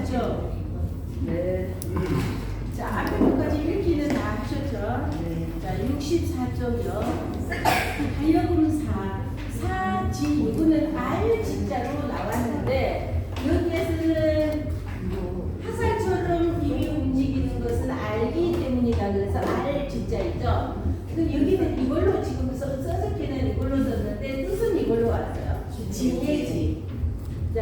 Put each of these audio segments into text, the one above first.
하셨죠? 네. 자, 앞에 것까지 읽기는 다 하셨죠? 네. 자, 64쪽이요. 하여금 사지 이거는 알 진짜로 나왔는데 여기에서는 화살처럼 입이 움직이는 것은 알기 때문이다. 그래서 알 진짜이죠. 여기는 이걸로 지금 써적기는 이걸로 썼는데 뜻은 이걸로 왔어요. 지혜지. 자,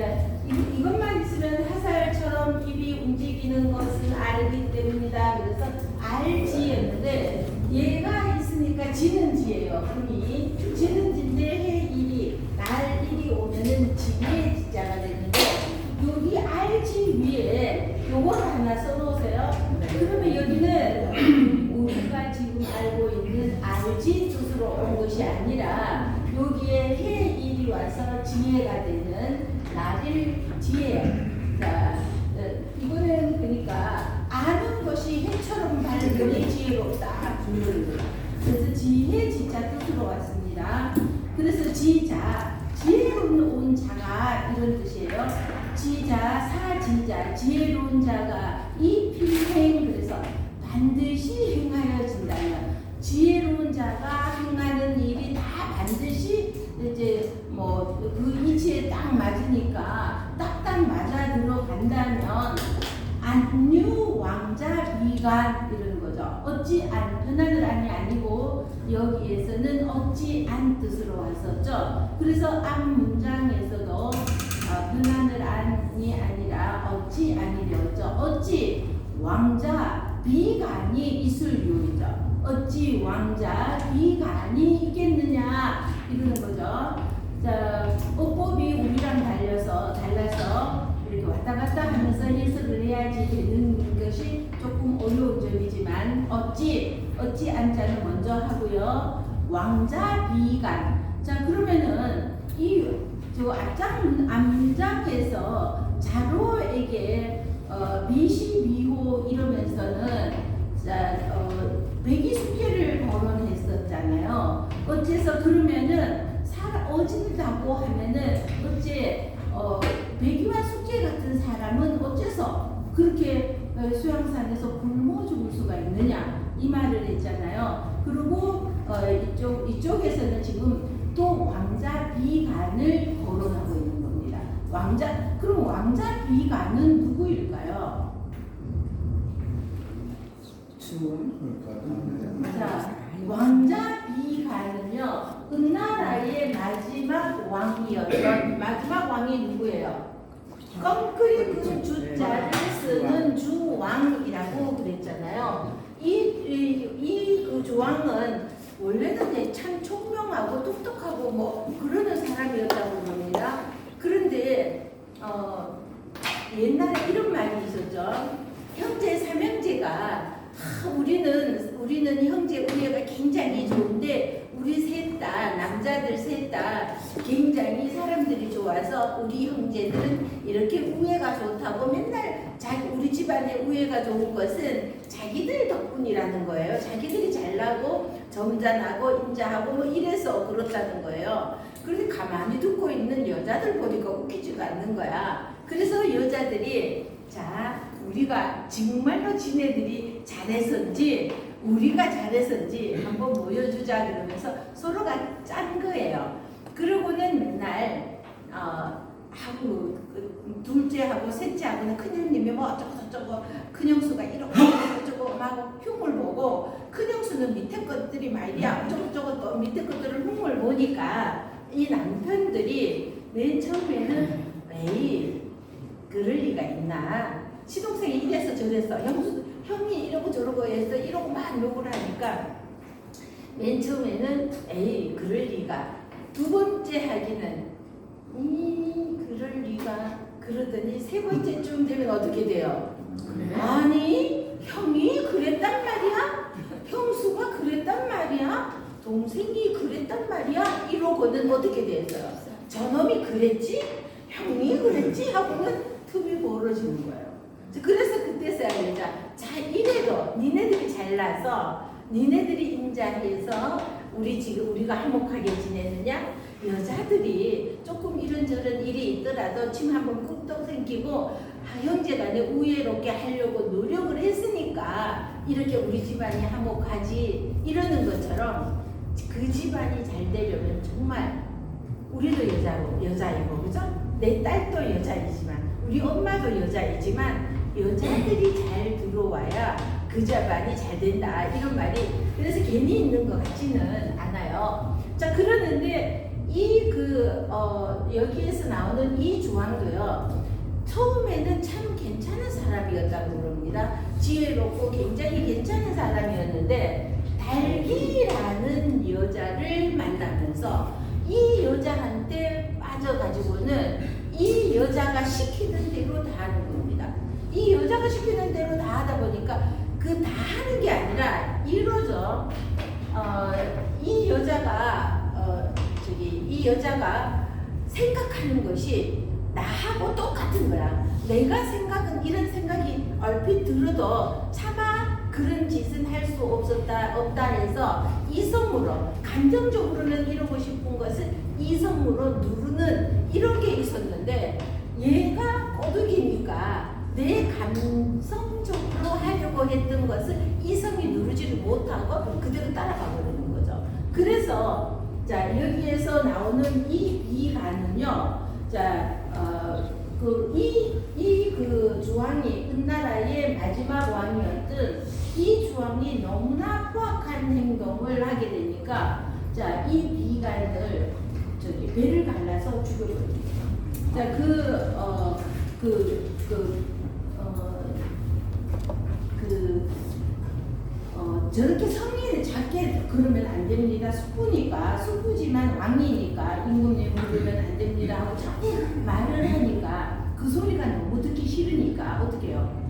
이것만 있으면 화살처럼 입이 움직이는 것은 알기 때문이다. 그래서 알지였는데 얘가 있으니까 지는지예요. 그럼이 지는지인데 해일이 날일이 오면은 지혜 지자가 되는데 여기 알지 위에 요걸 하나 써놓으세요. 그러면 여기는 우리가 지금 알고 있는 알지 뜻으로 온 것이 아니라 여기에 해일이 와서 지혜가 되는 날일 지혜. 자, 이거는 그러니까 아는 것이 해처럼 밝으니 지혜롭다. 그래서 지혜 지자 뜻으로 왔습니다. 그래서 지자, 지혜로운 온 자가 이런 뜻이에요. 지자, 사지자, 지혜로운 자가 이 필행 그래서 반드시 행하여진다면 지혜로운 자가 행하는 일이 다 반드시 이제 뭐 그 이치에 딱 맞으니까 딱딱 맞아 들어간다면 안유 왕자 비간 이러는 거죠. 어찌 안 편안을 안이 아니고 여기에서는 어찌 안 뜻으로 왔었죠. 그래서 앞 문장에서도 편안을 안이 아니라 어찌 안이 되었죠. 어찌 왕자 비간이 있을 요이죠. 어찌 왕자 비간이 있겠느냐 이러는 거죠. 자, 어법이 우리랑 달라서 이렇게 왔다 갔다 하면서 해석을 해야지 되는 것이 조금 어려운 점이지만 어찌 안자는 먼저 하고요. 왕자 비간. 자, 그러면은 저 앞장에서 자로에게 미시미호 이러면서는 백이숙회를 거론했었잖아요. 어째서 그러면은 어진다고 하면은 어째 백이와 숙제 같은 사람은 어째서 그렇게 수양산에서 굶어 죽을 수가 있느냐 이 말을 했잖아요. 그리고 이쪽에서는 지금 또 왕자 비간을 거론하고 있는 겁니다. 그럼 왕자 비간은 누구일까요? 자, 왕자 비간은요 은나라의 마지막 왕이었던 마지막 왕이 누구예요? 껌크리 그 주자를 쓰는 주왕이라고 그랬잖아요. 그 주왕은 원래는 참 총명하고 똑똑하고 뭐 그러는 사람이었다고 합니다. 그런데 옛날에 이런 말이 있었죠. 형제 삼형제가 우리는 형제 우애가 굉장히 좋은데 우리 셋 다 남자들 셋 다 굉장히 사람들이 좋아서 우리 형제들은 이렇게 우애가 좋다고 맨날 우리 집안의 우애가 좋은 것은 자기들 덕분이라는 거예요. 자기들이 잘나고 점잖하고 인자하고 뭐 이래서 그렇다는 거예요. 그런데 가만히 듣고 있는 여자들 보니까 웃기지가 않는 거야. 그래서 여자들이 자 우리가 정말로 지네들이 잘했었지 우리가 잘했었지 한번 보여주자 그러면서 서로가 짠 거예요. 그러고는 맨날 하고 둘째하고 셋째하고는 큰형님이 뭐 어쩌고 큰형수가 이러고 저쩌고 막 흉을 보고 큰형수는 밑에 것들이 말이야 어쩌고 또 밑에 것들을 흉을 보니까 이 남편들이 맨 처음에는 에이 그럴 리가 있나 시동생이 이래서 저래서 형이 이러고 저러고 해서 이러고 막 욕을 하니까 맨 처음에는 에이 그럴 리가 두 번째 하기는 그럴 리가 그러더니 세 번째쯤 되면 어떻게 돼요? 그래? 아니 형이 그랬단 말이야? 형수가 그랬단 말이야? 동생이 그랬단 말이야? 이러고는 어떻게 됐어요? 저놈이 그랬지? 형이 그랬지? 하고는 틈이 벌어지는 거예요. 그래서 그때서야 자 이래도 니네들이 잘나서 니네들이 인자해서 우리가 화목하게 지내느냐? 여자들이 조금 이런저런 일이 있더라도 침 한번 꾹떡 생기고 형제간에 우애롭게 하려고 노력을 했으니까 이렇게 우리 집안이 화목하지 이러는 것처럼 그 집안이 잘 되려면 정말 우리도 여자이고 그죠? 내 딸도 여자이지만 우리 엄마도 여자이지만 여자들이 잘 들어와야 그 집안이 잘 된다 이런 말이 그래서 괜히 있는 것 같지는 않아요. 자 그러는데 여기에서 나오는 이 조항도요. 처음에는 참 괜찮은 사람이었다고 그럽니다. 지혜롭고 굉장히 괜찮은 사람이었는데 달기라는 여자를 만나면서 이 여자한테 빠져가지고는 이 여자가 시키는 대로 다 하는 겁니다. 이 여자가 시키는 대로 다 하다 보니까 그 다 하는 게 아니라 이러죠. 이 여자가 생각하는 것이 나하고 똑같은 거야. 내가 이런 생각이 얼핏 들어도 차마 그런 짓은 할 수 없다 해서 이성으로 감정적으로는 이루고 싶은 것을 이성으로 누르는 이런 게 있었는데 얘가 꼬드기니까 내 감성적으로 하려고 했던 것을 이성이 누르지를 못하고 그대로 따라가 버리는 거죠. 그래서 자 여기에서 나오는 이 비가는요. 그 주왕이 은나라의 마지막 왕이었던 이 주왕이 너무나 포악한 행동을 하게 되니까 자 이 비간을 배를 갈라서 죽여버립니다. 자 저렇게 성의를 작게 그러면 안 됩니다. 숙부지만 왕이니까 임금님 부르면 안 됩니다 하고 자꾸 말을 하니까 그 소리가 너무 듣기 싫으니까 어떻게 해요?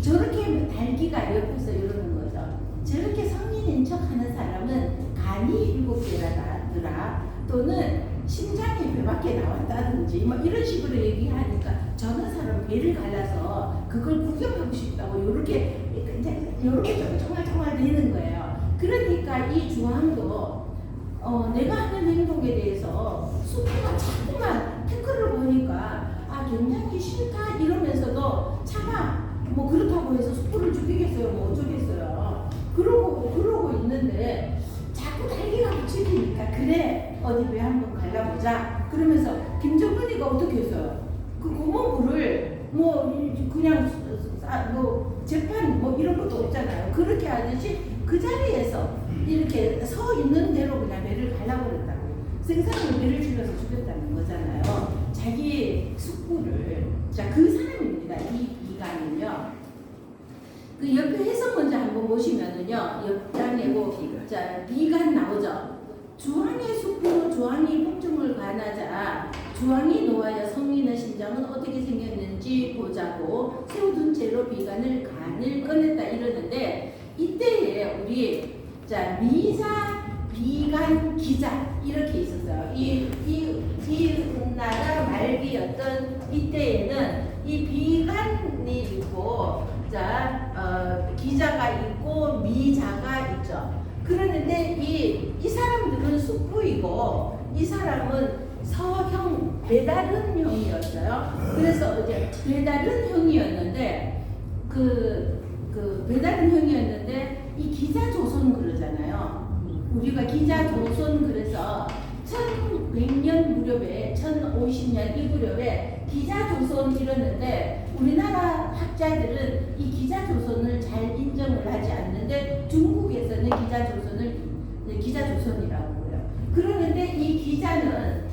저렇게 달기가 옆에서 이러는 거죠. 저렇게 성의 낸 척하는 사람은 간이 7개라더라 또는 심장이 배밖에 나왔다든지 뭐 이런 식으로 얘기하니까 저런 사람 배를 갈라서 그걸 구경하고 싶다고 요렇게 정말 되는 거예요. 그러니까 이 주왕도 내가 하는 행동에 대해서 숙부가 자꾸만 태클을 보니까 굉장히 싫다 이러면서도 차마 뭐 그렇다고 해서 숙부를 죽이겠어요 뭐 어쩌겠어요. 그러고 있는데 자꾸 달기가 붙이니까 그래 어디 배 한번 갈라보자 그러면서 김정은이가 어떻게 했어요? 그 고모부를 뭐 그냥 뭐 재판 뭐 이런 것도 없잖아요. 그렇게 하듯이 그 자리에서 이렇게 서 있는 대로 그냥 배를 갈라버렸다고. 생사람을 배를 질러서 죽였다는 거잖아요. 자기 숙부를. 자, 그 사람입니다. 이 비간은요. 그 옆에 해석 먼저 한번 보시면은요. 옆장내고 자, 비간 나오죠. 주왕의 숙부로 주왕이 폭정을 관하자 주왕이 노하여 성인의 심장은 어떻게 생겼는지 보자고 세워둔 채로 비간을 간을 꺼냈다 이러는데 이때에 우리 자 미사 비간 기자 이렇게 있었어요. 이 나라 말기였던 이때에는 이 비간이 있고 기자가 있고 미자가 있죠. 그러는데 이 사람들은 숙부이고 이 사람은 서형 배다른 형이었어요. 그래서 이제 배다른 형이었는데 그 배다른 형이었는데 이 기자조선 그러잖아요. 우리가 기자조선 그래서 1100년 무렵에 1050년 이 무렵에 기자조선 이러는데 우리나라 학자들은 이 기자조선을 잘 인정을 하지 않는데 중국에서는 기자조선이라고 해요. 그러는데 이 기자는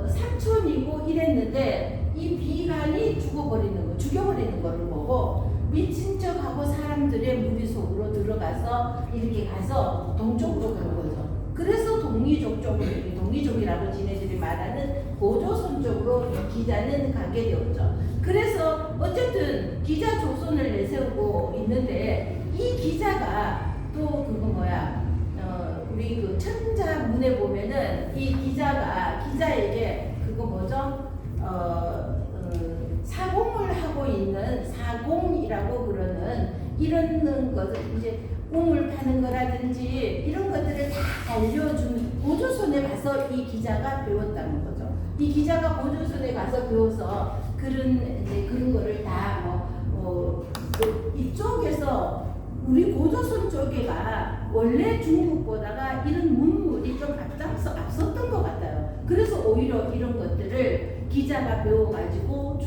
삼촌이고 이랬는데 이 비간이 죽여버리는 거를 보고 미친 척하고 사람들의 무리 속으로 들어가서 이렇게 가서 동쪽으로 간 거죠. 그래서 동이족이라고 지네들이 말하는 고조선 쪽으로 기자는 가게 되었죠. 그래서 어쨌든 기자 조선을 내세우고 있는데 이 기자가 또 우리 그 천자문에 보면은 이 기자에게 사공을 하고 있는 사공이라고 그러는 이런 것을 이제 우물 파는 거라든지 이런 것들을 다 알려준 고조선에 가서 이 기자가 배웠다는 거죠. 이 기자가 고조선에 가서 배워서 그런 이제 그런 거를 이쪽에서 우리 고조선 쪽에가 원래 중국보다가 이런 문물이 좀 앞섰던 것 같아요. 그래서 오히려 이런 것들을 기자가 배워가지고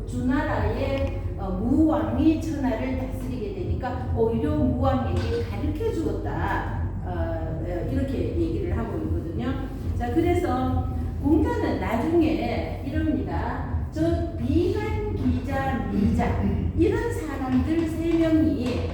주나라의 무왕이 천하를 다스리게 되니까 오히려 무왕에게 가르쳐 주었다. 이렇게 얘기를 하고 있거든요. 자, 그래서 공자는 나중에 이럽니다. 저 비간, 기자, 미자 이런 사람들 세 명이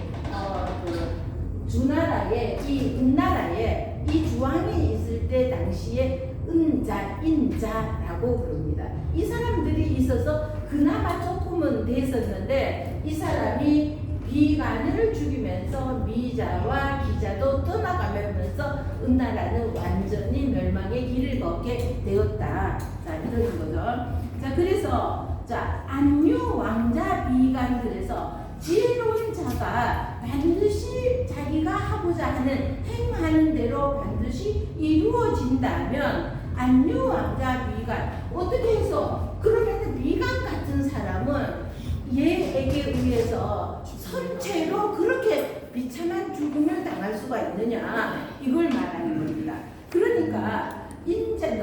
주나라에 이 은나라에 이 주왕이 있을 때 당시에 은자, 인자라고 부릅니다. 이 사람들이 있어서 그나마 조금은 됐었는데 이 사람이 비간을 죽이면서 미자와 기자도 떠나가면서 은나라는 완전히 멸망의 길을 걷게 되었다. 자, 이러는 거죠. 자, 그래서 안유 왕자 비간 그래서 지혜로운 자가 반드시 자기가 하고자 하는 행하는 대로 반드시 이루어진다면 안유 왕자 비간 어떻게 해서 그러면 비간 같은 사람은 얘에게 의해서 선체로 그렇게 비참한 죽음을 당할 수가 있느냐 이걸 말하는 겁니다. 그러니까 이제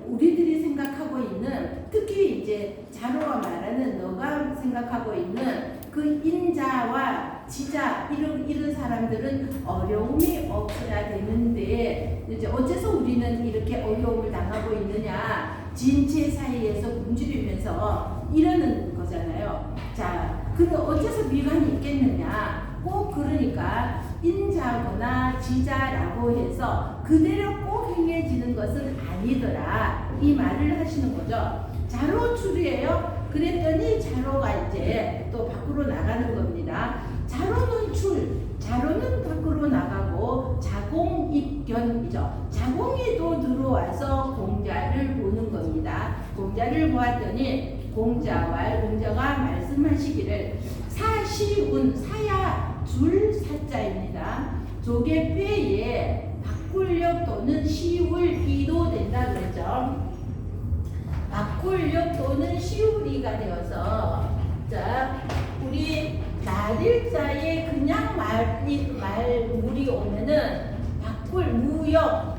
우리들이 생각하고 있는 특히 이제 자로가 말하는 너가 생각하고 있는 그 인자와 지자 이런 사람들은 어려움이 없어야 되는데 이제 어째서 우리는 이렇게 어려움을 당하고 있느냐 진체 사이에서 굶주리면서 이러는 거잖아요. 자, 근데 어째서 비관이 있겠느냐? 꼭 그러니까 인자거나 지자라고 해서 그대로 꼭 행해지는 것은 아니더라 이 말을 하시는 거죠. 자로 출이에요. 그랬더니 자로가 이제 또 밖으로 나가는 겁니다. 자로는 자로는 밖으로 나가고 자공입견이죠. 자공이 또 들어와서 공자를 보는 겁니다. 공자를 보았더니 공자가 말씀하시기를 사시운 사야 줄 사자입니다. 조개 폐에 박굴력 또는 시울이도 된다 그랬죠. 박굴력 또는 시우리가 되어서 우리 날일자에 그냥 말물이 오면은 박굴 무역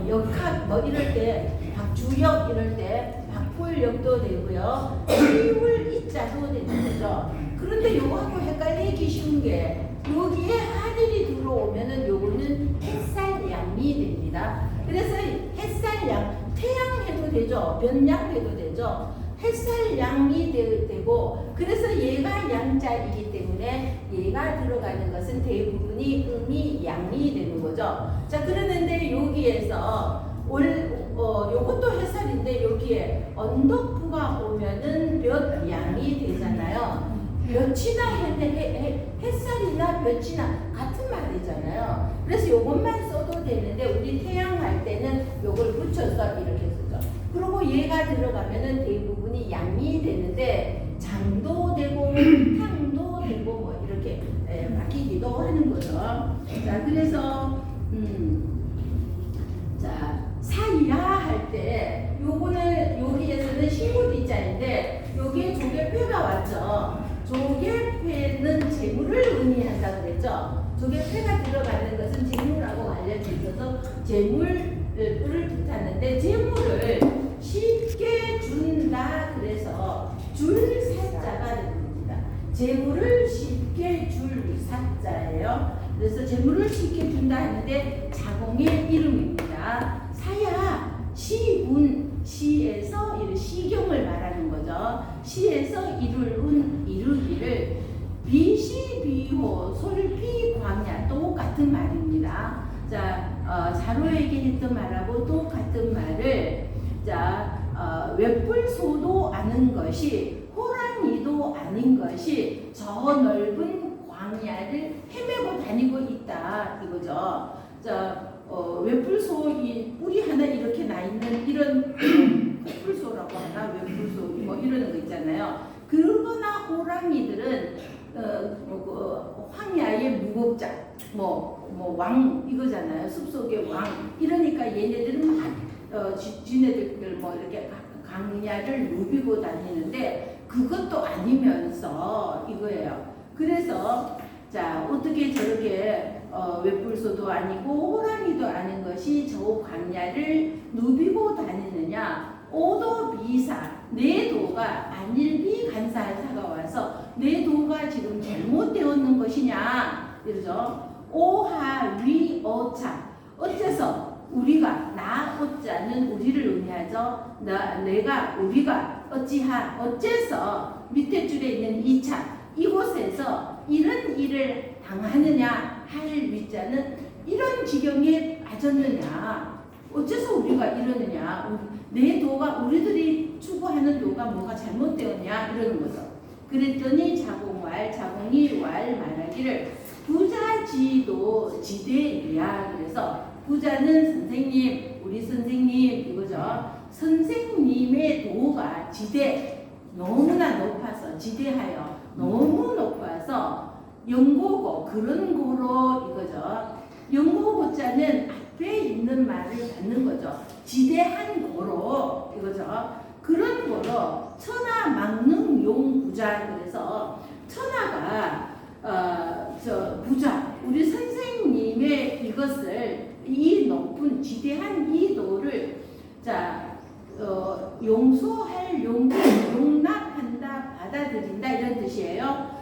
역학 이럴 때 박주역 이럴 때 박굴력도 되고요. 시울 이자도 되는 거죠. 그런데 요거하고 헷갈리기 쉬운 게 여기에 하늘이 들어오면은 요거는 햇살양이 됩니다. 그래서 햇살양 태양해도 되죠. 변양해도 되죠. 햇살양이 되고 그래서 얘가 양자이기 때문에 얘가 들어가는 것은 대부분이 음이 양이 되는 거죠. 자, 그러는데 여기에서 요것도 햇살인데 여기에 언덕부가 오면은 몇 양이 되잖아요. 몇이나 햇살이나 몇이나 같은 말이잖아요. 그래서 요것만 써도 되는데 우리 태양 할 때는 요걸 붙여서 이렇게 쓰죠. 그리고 얘가 들어가면은 대부분이 양이 되는데 장도 되고 탕도 되고 뭐 이렇게 바뀌기도 하는 거죠. 자, 그래서 사이야 할 때 요거는 여기에서는 시무리자인데 여기에 조개뼈가 왔죠. 조개패는 재물을 의미한다고 그랬죠. 조개패가 들어가는 것은 재물하고 알려져 있어서 재물을 뜻하는데 재물을 쉽게 준다 그래서 줄 사자가 됩니다. 재물을 쉽게 줄 사자예요. 그래서 재물을 쉽게 준다 하는데 자공의 이름입니다. 사야 시에서 시경을 말하는 거죠. 시에서 이루기를 비시비호 솔피 광야 똑같은 말입니다. 자, 자로에게 했던 말하고 똑같은 말을 웹불소도 아는 것이 호랑이도 아닌 것이 저 넓은 광야를 헤매고 다니고 있다 이거죠. 자, 웹불소 뿔이 하나 이렇게 나 있는 이런 웹불소라고 하나 웹불소 뭐 이러는 거 있잖아요. 그러거나 호랑이들은 황야의 무법자 왕 이거잖아요. 숲속의 왕 이러니까 얘네들은 막 지네들 뭐 이렇게 광야를 누비고 다니는데 그것도 아니면서 이거예요. 그래서 자 어떻게 저렇게 웹불소도 아니고 호랑이도 아닌 것이 저 광야를 누비고 다니느냐. 오도비사 내 도가 안일비 간사사가 와서 내 도가 지금 잘못되었는 것이냐 이러죠. 오하위 어차 어째서 우리가 나 어짜는 우리를 의미하죠. 내가 우리가 어찌하 어째서 밑에 줄에 있는 2차 이곳에서 이런 일을 당하느냐 할 위자는 이런 지경에 빠졌느냐 어째서 우리가 이러느냐 내 도가 우리들이 추구하는 도가 뭐가 잘못되었냐 이러는 거죠. 그랬더니 자공이 왈 말하기를 부자지도 지대이야. 그래서 부자는 선생님 우리 선생님 이거죠. 선생님의 도가 지대 너무나 높아서 지대하여 너무 높아서 영고고 그런 고로 이거죠. 영고고자는 앞에 있는 말을 받는 거죠. 지대한 고로 이거죠. 그런 거로 천하 망능용 부자. 그래서 천하가 저 부자 우리 선생님의 이것을 이 높은 지대한 이 도를 자 용서할 용기 용납한다 받아들인다 이런 뜻이에요.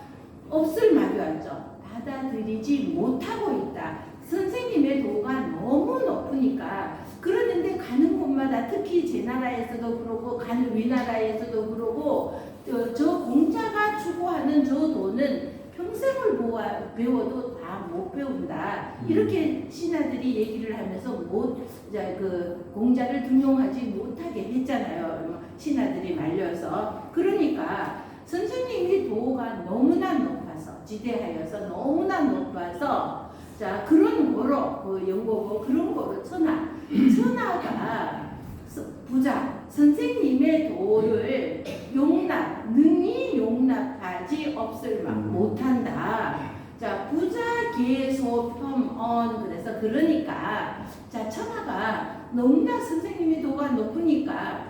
없을 말이었죠. 받아들이지 못하고 있다. 선생님의 도가 너무 높으니까 그러는데 가는 곳마다 특히 제 나라에서도 그러고 가는 위나라에서도 그러고 저 공자가 추구하는 저 도는 평생을 배워도 다 못 배운다. 이렇게 신하들이 얘기를 하면서 그 공자를 등용하지 못하게 했잖아요. 신하들이 말려서. 그러니까 선생님이 도가 너무나 높아서 지대하여서 너무나 높아서 자 그런 거로 그 영고고 그런 거로 천하가 부자 선생님의 도를 능히 용납하지 없을 못한다. 자 부자 계소평언 그래서 그러니까 자 천하가 너무나 선생님의 도가 높으니까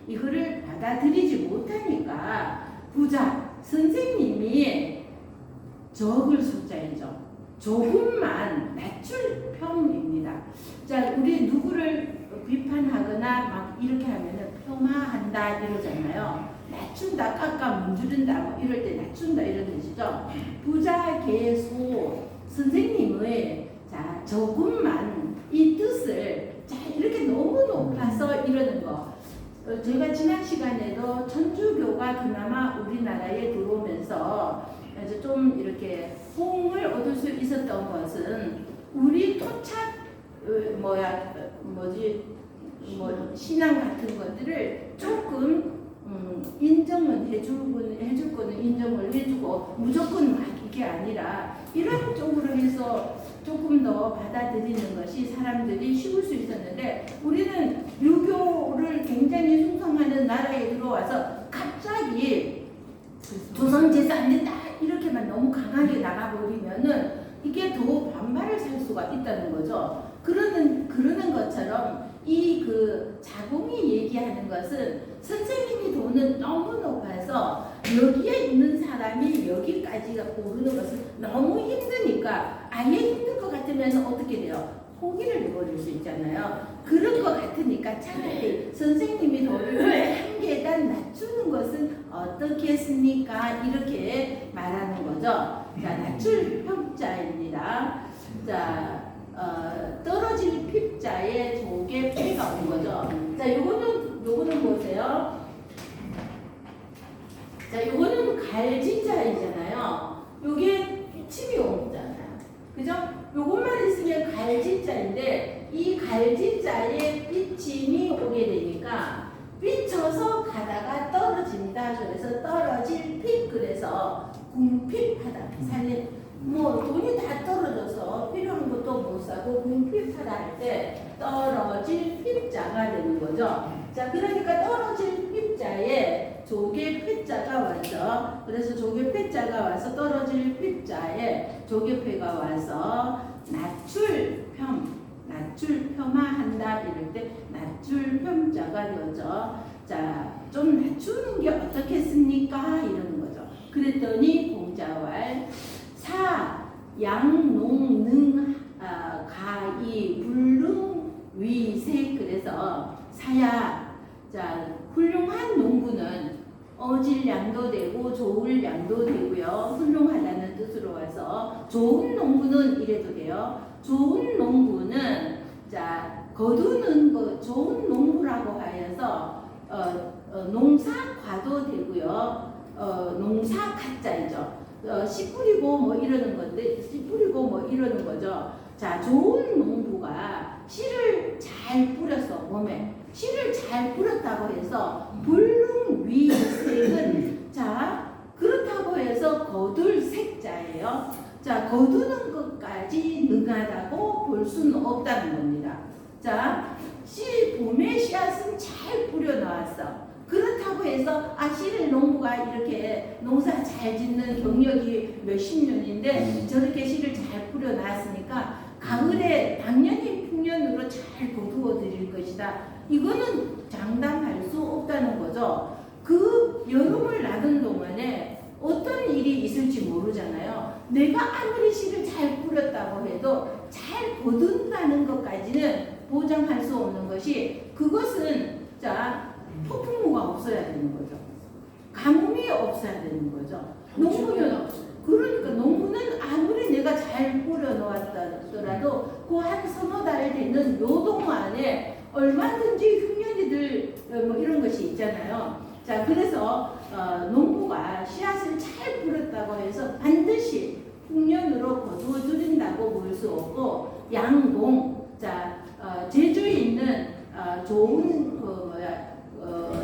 이거를 받아들이지 못하니까 부자 선생님이 적을 숫자이죠. 조금만 낮출 평입니다. 자, 우리 누구를 비판하거나 막 이렇게 하면은 폄하한다 이러잖아요. 낮춘다, 깎아 문지른다 뭐 이럴 때 낮춘다 이런 뜻이죠. 부자 계소 선생님의 자 조금만 이 뜻을 자 이렇게 너무 높아서 이러는 거. 제가 지난 시간에도 천주교가 그나마 우리나라에 들어오면서 좀 이렇게 호응을 얻을 수 있었던 것은 우리 토착 신앙 같은 것들을 조금 인정은 해줄 거는 인정을 해주고 무조건 막 이게 아니라 이런 쪽으로 해서 조금 더 받아들이는 것이 사람들이 쉬울 수 있었는데 우리는 유교를 굉장히 숭상하는 나라에 들어와서 갑자기 조선제사 안 된다 이렇게만 너무 강하게 나가버리면은 이게 더 반발을 살 수가 있다는 거죠. 그러는 것처럼 이 그 자공이 얘기하는 것은 선생님이 도는 너무 높아서 여기에 있는 사람이 여기까지가 오르는 것은 너무 힘드니까 아예 힘들 것 같으면 어떻게 돼요? 포기를 해버릴 수 있잖아요. 그런 것 같으니까 차라리 선생님이 도를 한 계단 낮추는 것은 어떻겠습니까? 이렇게 말하는 거죠. 자, 낮출 평자입니다. 자, 떨어질 핍자에 조개 폐가 온 거죠. 자, 요거는 보세요. 자, 요거는 갈진자이잖아요. 요게 삐침이 온 거잖아요. 그죠? 요것만 있으면 갈진자인데 이 갈진자에 삐침이 오게 되니까 삐쳐서 가다가 떨어진다. 그래서 떨어질 핍. 그래서 궁핍하다. 사실 돈이 다 떨어져서 필요한 것도 못 사고 궁핍하다 할 때 떨어질 핍자가 되는 거죠. 자, 그러니까 떨어질 핍자에 조개 폐자가 왔죠. 그래서 조개 폐자가 와서 떨어질 핍자에 조개 폐가 와서 낮출 폄하한다 이럴 때 낮출 폄자가 되었죠. 자, 좀 낮추는 게 어떻겠습니까? 이러는 거죠. 그랬더니 공자왈 사, 양농, 능, 가이, 불능, 위세. 그래서 사야, 자, 훌륭한 농부는 어질 양도 되고 좋을 양도 되고요. 훌륭하다는 뜻으로 와서 좋은 농부는 이래도 돼요. 좋은 농부는 자 거두는 거 좋은 농부라고 하여서 농사과도 되고요. 농사가짜이죠. 씨 뿌리고 뭐 이러는 건데 씨 뿌리고 뭐 이러는 거죠. 자 좋은 농부가 씨를 잘 뿌려서 몸에 씨를 잘 뿌렸다고 해서 불능위색은 자 그렇다고 해서 거둘 색자예요. 자 거두는 것까지 능하다고 볼 수는 없다는 겁니다. 자 봄에 씨앗은 잘 뿌려 나왔어. 그렇다고 해서 씨를 농부가 이렇게 농사 잘 짓는 경력이 몇십 년인데 저렇게 씨를 잘 뿌려 놨으니까 가을에 당연히 풍년으로 잘 거두어 드릴 것이다. 이거는 장담할 수 없다는 거죠. 그 여름을 나던 동안에 어떤 일이 있을지 모르잖아요. 내가 아무리 씨를 잘 뿌렸다고 해도 잘 거둔다는 것까지는 보장할 수 없는 것이 그것은 자 폭풍우가 없어야 되는 거죠. 가뭄이 없어야 되는 거죠. 농부는 그러니까 농부는 아무리 내가 잘 뿌려 놓았더라도 그 한 서너 달 되는 요 동안에 얼마든지 흉년이들 뭐 이런 것이 있잖아요. 자 그래서 농부가 씨앗을 잘 뿌렸다고 해서 반드시 흉년으로 거두어 드린다고 볼 수 없고 양공 자 제주에 있는 좋은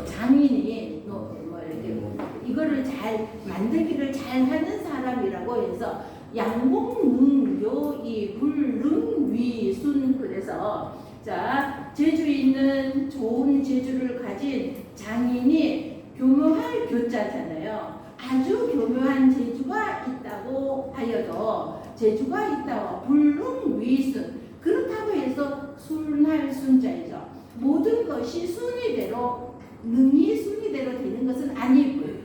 장인이 뭐 이렇게 이거를 잘 만들기를 잘 하는 사람이라고 해서 양공능교 불능위순 그래서 자 제주에 있는 좋은 재주를 가진 장인이 교묘할 교자잖아요. 아주 교묘한 재주가 있다고 하여도 재주가 있다고 불능위순 그렇다고 해서 순할 순자이죠. 모든 것이 순위대로 능이 순위대로 되는 것은 아니고요.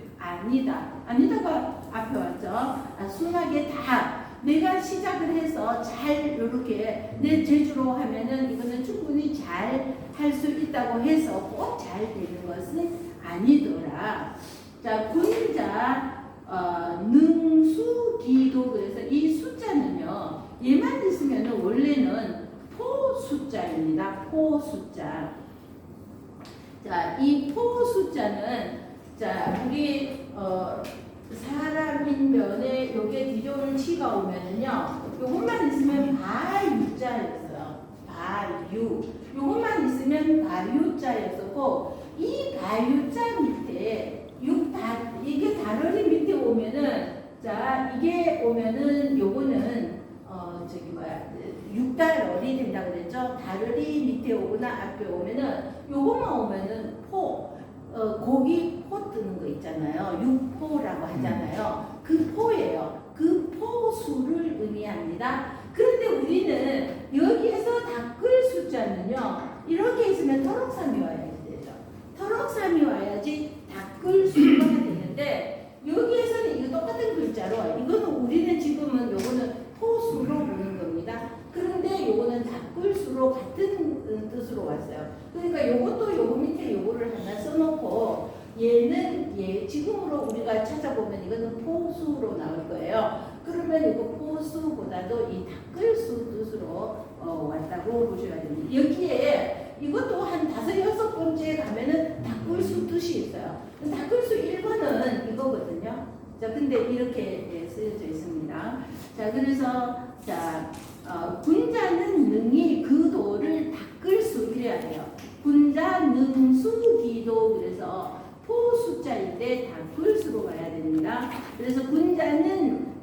아니다가 앞에 왔죠. 순하게 다 내가 시작을 해서 잘 이렇게 내 재주로 하면은 이거는 충분히 잘 할 수 있다고 해서 꼭 잘 되는 것은 아니더라. 자 군자 능수기도 그래서 이 숫자는요 얘만 있으면은 원래는 포 숫자입니다. 포 숫자. 자, 이 포 숫자는 자 우리 사람인 면에 요게 뒤져올 치가 오면은요 요것만 있으면 바유자였어요. 바유. 요것만 있으면 바유자였었고 이 바유자 밑에 이게 다르리 밑에 오면은 자 이게 오면은 요거는 육달월이 된다 그랬죠. 다르리 밑에 오거나 앞에 오면은 요것만 오면은 고기 포 뜨는 거 있잖아요. 육포라고 하잖아요. 그 포예요. 그 포수를 의미합니다. 그런데 우리는 여기에서 닦을 숫자는요. 이렇게 있으면 터럭삼이 와야 되죠. 터럭삼이 와야지 닦을 수가 되는데 여기에서는 이거 똑같은 글자로 이거는 우리는 지금은 요거는 포수로 보는 겁니다. 그런데 요거는 닦을수로 같은 뜻으로 왔어요. 그러니까 요것도 요거 밑에 요거를 하나 써놓고 얘는 지금으로 우리가 찾아보면 이거는 포수로 나올 거예요. 그러면 이거 포수보다도 이 닦을수 뜻으로 왔다고 보셔야 됩니다. 여기에 이것도 한 5-6번째 가면은 닦을수 뜻이 있어요. 닦을수 1번은 이거거든요. 자, 근데 이렇게 쓰여져 있습니다. 자, 그래서 자 군자는 능히 그 도를 닦을 수 이래야 돼요. 군자 능수기도 그래서 포 숫자인데 닦을 수로 가야 됩니다. 그래서 군자는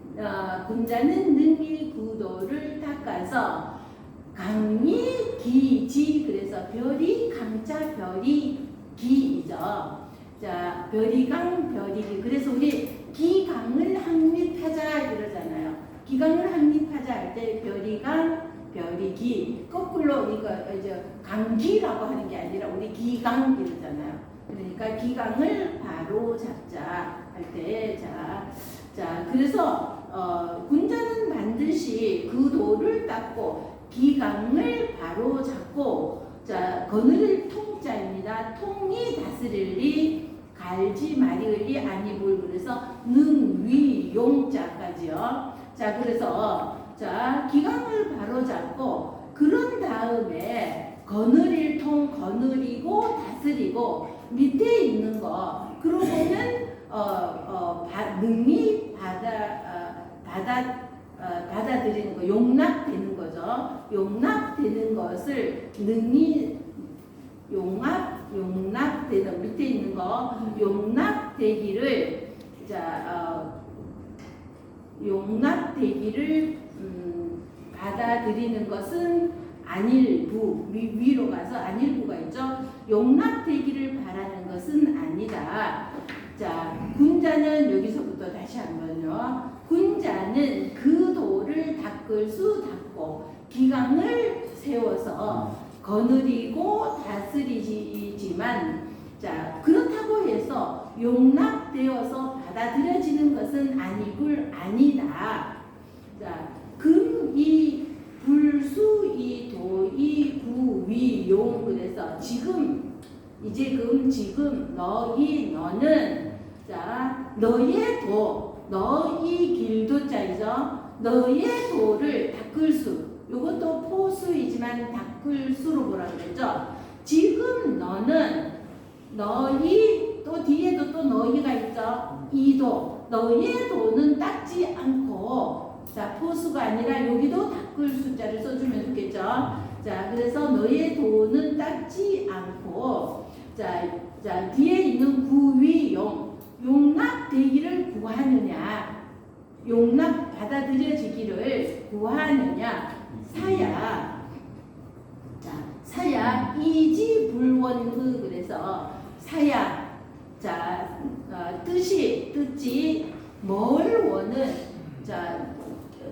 능히 그 도를 닦아서 강이 기지 그래서 별이 강자 별이 기이죠. 자 별이강 별이기 그래서 우리 기강을 확립하자 이러잖아요. 기강을 확립하자 할 때 별이강 별이기 거꾸로 이거 이제 강기라고 하는 게 아니라 우리 기강 이러잖아요. 그러니까 기강을 바로 잡자 할 때, 자, 그래서 군자는 반드시 그 도를 닦고 기강을 바로 잡고, 자, 거느릴 통자입니다. 통이 다스릴리 갈지 말이을리 아니불. 그래서 능위 용자까지요. 자, 그래서 자, 기강을 바로 잡고 그런 다음에 거느릴 통 거느리고 다스리고 밑에 있는 거 그러고는 능히 받아들이는 거, 용납되는 거죠. 용납되는 것을 능히 용납되는 밑에 있는 거 용납되기를, 자, 용납되기를 받아들이는 것은 안일부, 위로 가서 안일부가 있죠. 용납되기를 바라는 것은 아니다. 자, 군자는 여기서부터 다시 한번요. 군자는 그 도를 닦을 수 닦고 기강을 세워서 거느리고 다스리지만, 자, 그렇다고 해서 용납되어서 받아들여지는 것은 아니굴 아니다. 자, 이 불수 이 도 이 구 위 용. 그래서 지금 너는, 자, 너의 도, 너희 길도자이죠. 너의 도를 닦을 수, 이것도 포수이지만 닦을 수로 보라 그랬죠. 지금 너는 너희, 또 뒤에도 또 너희가 있죠. 이도, 너의 도는 닦지 않고, 자, 포수가 아니라 여기도 닦을 숫자를 써주면 좋겠죠. 자, 그래서 너의 도는 닦지 않고, 자, 뒤에 있는 구위용, 용납되기를 구하느냐, 용납 받아들여지기를 구하느냐, 사야 이지불원의. 그래서 사야, 자, 뜻이 뭘 원은, 자,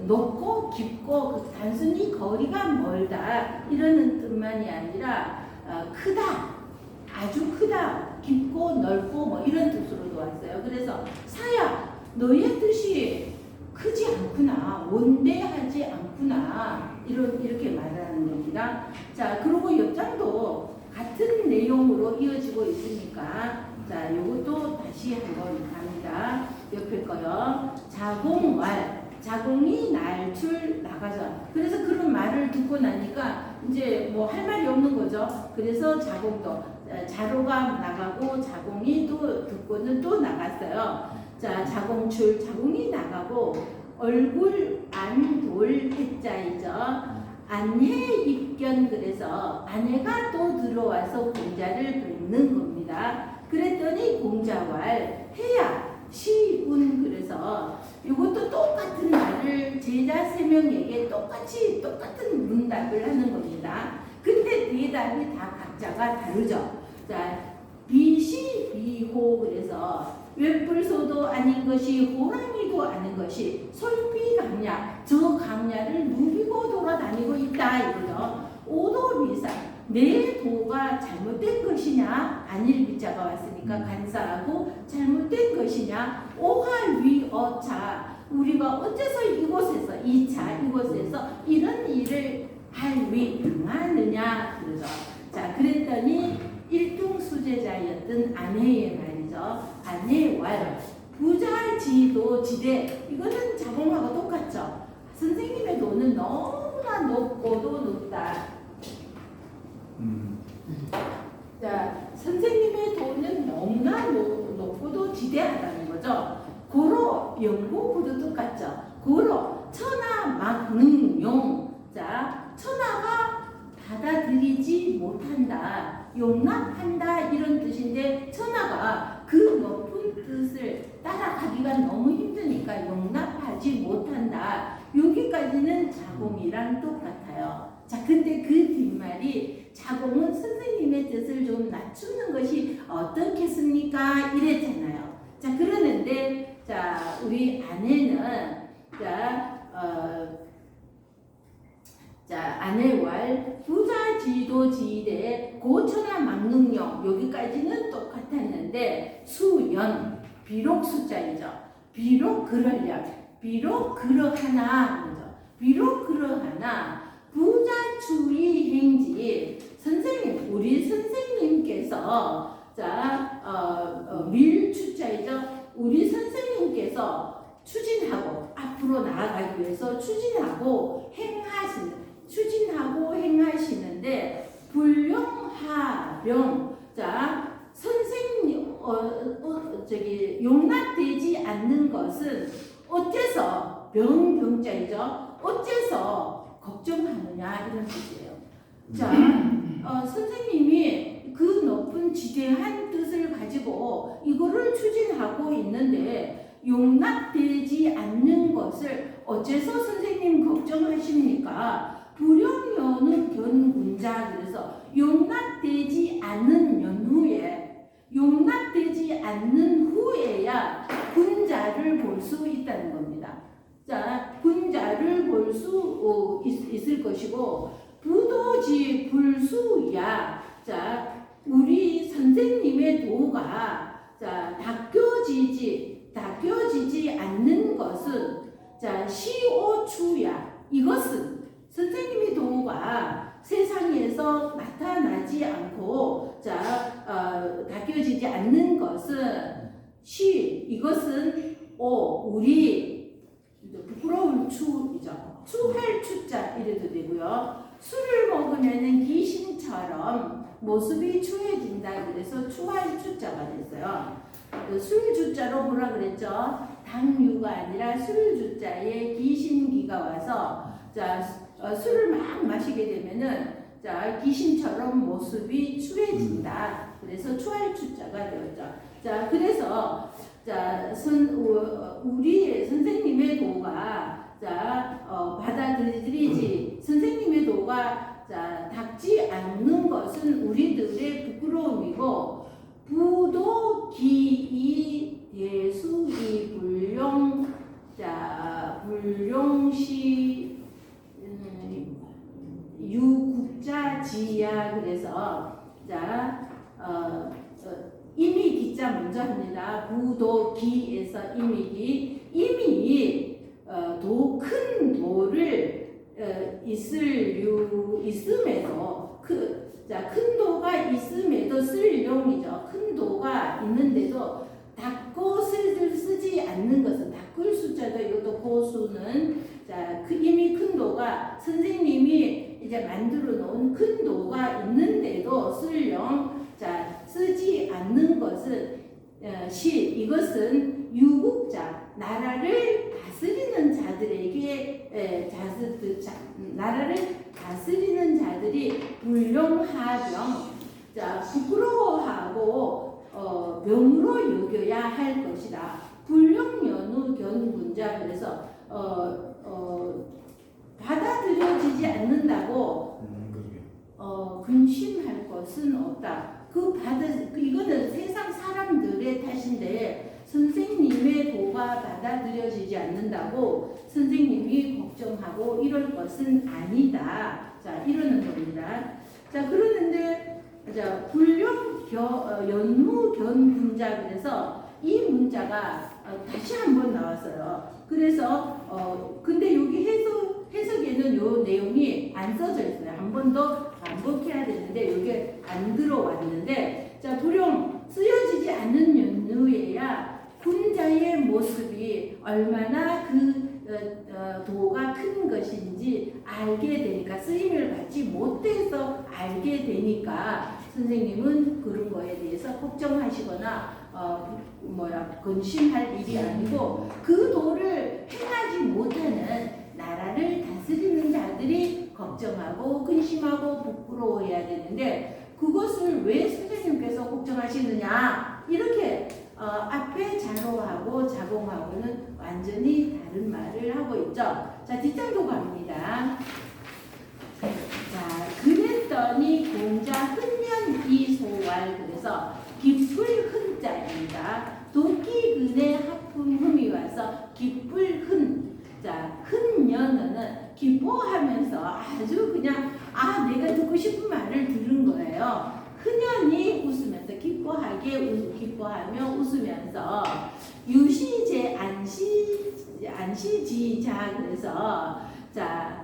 높고 깊고 단순히 거리가 멀다 이러는 뜻만이 아니라 크다, 아주 크다, 깊고 넓고 뭐 이런 뜻으로도 왔어요. 그래서 사야, 너의 뜻이 크지 않구나, 원대하지 않구나, 이렇게 말하는 겁니다. 자, 그리고 옆장도 같은 내용으로 이어지고 있으니까, 자, 요것도 다시 한번 갑니다. 옆에 거요. 자공왈, 자공이 날출 나가자. 그래서 그런 말을 듣고 나니까 이제 뭐 할 말이 없는 거죠. 그래서 자공도 자로가 나가고 자공이 또 듣고는 또 나갔어요. 자, 자공출, 자공이 나가고 얼굴 안돌 해자이죠. 안해 입견. 그래서 아내가 또 들어와서 공자를 뵙는 겁니다. 그랬더니 공자왈 해야 시운. 그래서 이것도 똑같은 말을 제자 3명에게 똑같은 문답을 하는 겁니다. 근데 대답이 다 각자가 다르죠. 자, 비시 비호. 그래서 웹불소도 아닌 것이 호랑이도 아닌 것이 솔비 강야, 저 강야를 누비고 돌아다니고 있다 이거죠. 오도비사, 내 도가 잘못된 것이냐, 안일비자가 왔으니까 간사하고 잘못된 것이냐, 오할위어차, 우리가 어째서 이곳에서 이곳에서 이런 일을 할위 당하느냐 그러죠. 자, 그랬더니 일등 수제자였던 아내의 말이죠. 아내왈 부자지도 지대. 이거는 자공하고 똑같죠. 선생님의 도는 너무나 높고도 높다. 자, 선생님의 도는 너무나 높고도 지대하다는 거죠. 고로 영고구도 똑같죠. 고로 천하 막능용. 자, 천하가 받아들이지 못한다, 용납한다 이런 뜻인데, 천하가 그 높은 뜻을 따라가기가 너무 힘드니까 용납하지 못한다. 여기까지는 자공이랑 똑같아요. 자, 근데 그 뒷말이 자공은 선생님의 뜻을 좀 낮추는 것이 어떻겠습니까? 이랬잖아요. 자, 그러는데, 자, 우리 아내는, 아내왈 부자지도 지대 고천하 망능령 여기까지는 똑같았는데 수연 비록 숫자이죠. 비록 그러려 비록 그러하나 비록 그러하나 부자추의 행지 선생님 우리 선생님께서 밀추자이죠. 우리 선생님께서 추진하고 앞으로 나아가기 위해서 추진하고 행하시는데 불용하령 선생님 용납되지 않는 것은 어째서 병자이죠. 어째서 걱정하느냐 이런 뜻이에요. 선생님이 그 높은 지대한 뜻을 가지고 이거를 추진하고 있는데 용납되지 않는 것을 어째서 선생님 걱정하십니까? 불용연우 견군자 그래서 용납되지 않는 후에야 군자를 볼 수 있다는 겁니다. 군자를 볼 수 있을 것이고 부도지 불수야 우리 선생님의 도가 닦여지지 않는 것은 시오추야 이것은 선생님의 도가 세상에서 나타나지 않고 닦여지지 않는 것은 이것은 우리 부끄러운 추이죠. 추할 추자 이래도 되고요. 술을 먹으면 귀신처럼 모습이 추해진다 그래서 추할 추자가 됐어요. 술 주자로 뭐라 그랬죠? 당류가 아니라 술 주자에 귀신기가 와서 술을 막 마시게 되면은 귀신처럼 모습이 추해진다. 그래서 추할 추자가 되었죠. 그래서 우리 선생님의 도가 받아들이지 선생님의 도가 닦지 않는 것은 우리들의 부끄러움이고 부도기이 대수이 불용시 유국자지야 그래서 이미 기자 먼저 합니다. 부도기에서 이미 큰 도를 있음에도 큰 도가 있음에도 쓸 용이죠. 큰 도가 있는데도 닦고 쓰지 않는 것은 닦을 숫자도 이것도 고수는 이미 큰 도가 선생님이 이제 만들어 놓은 큰 도가 있는데도 쓸 용 쓰지 않는 것은 이것은 유국자 나라를 다스리는 자들에게 나라를 다스리는 자들이 불용하병 부끄러워하고 병으로 여겨야 할 것이다. 불용연우 견군자 그래서 받아들여지지 않는다고 근심할 것은 없다. 이거는 세상 사람들의 탓인데 선생님의 도가 받아들여지지 않는다고 선생님이 걱정하고 이럴 것은 아니다. 이러는 겁니다. 그러는데 연무 견군자 그래서 이 문자가 다시 한번 나왔어요. 그래서 근데 여기 해석에는 요 내용이 안 써져 있어요. 한 번 더 반복해야 되는데 여기 안 들어왔는데 불용 쓰여지지 않는 연후에야 군자의 모습이 얼마나 도가 큰 것인지 알게 되니까 쓰임을 받지 못해서 알게 되니까 선생님은 그런 거에 대해서 걱정하시거나 근심할 일이 아니고 그 도를 행하지 못하는 나라를 다스리는 자들이 걱정하고 근심하고 부끄러워해야 되는데 그것을 왜 선생님께서 걱정하시느냐 이렇게 앞에 자로하고 자공하고는 완전히 다른 말을 하고 있죠. 뒷장도 갑니다. 그랬더니 공자 흔년 이소왈 그래서 기쁠 흔자입니다. 도끼근의 하품 흠이 와서 기쁠 흔년은 기뻐하면서 아주 그냥 내가 듣고 싶은 말을 들은 거예요. 흔연히 웃으면서 기뻐하며 웃으면서 유시제 안시지자 그래서 자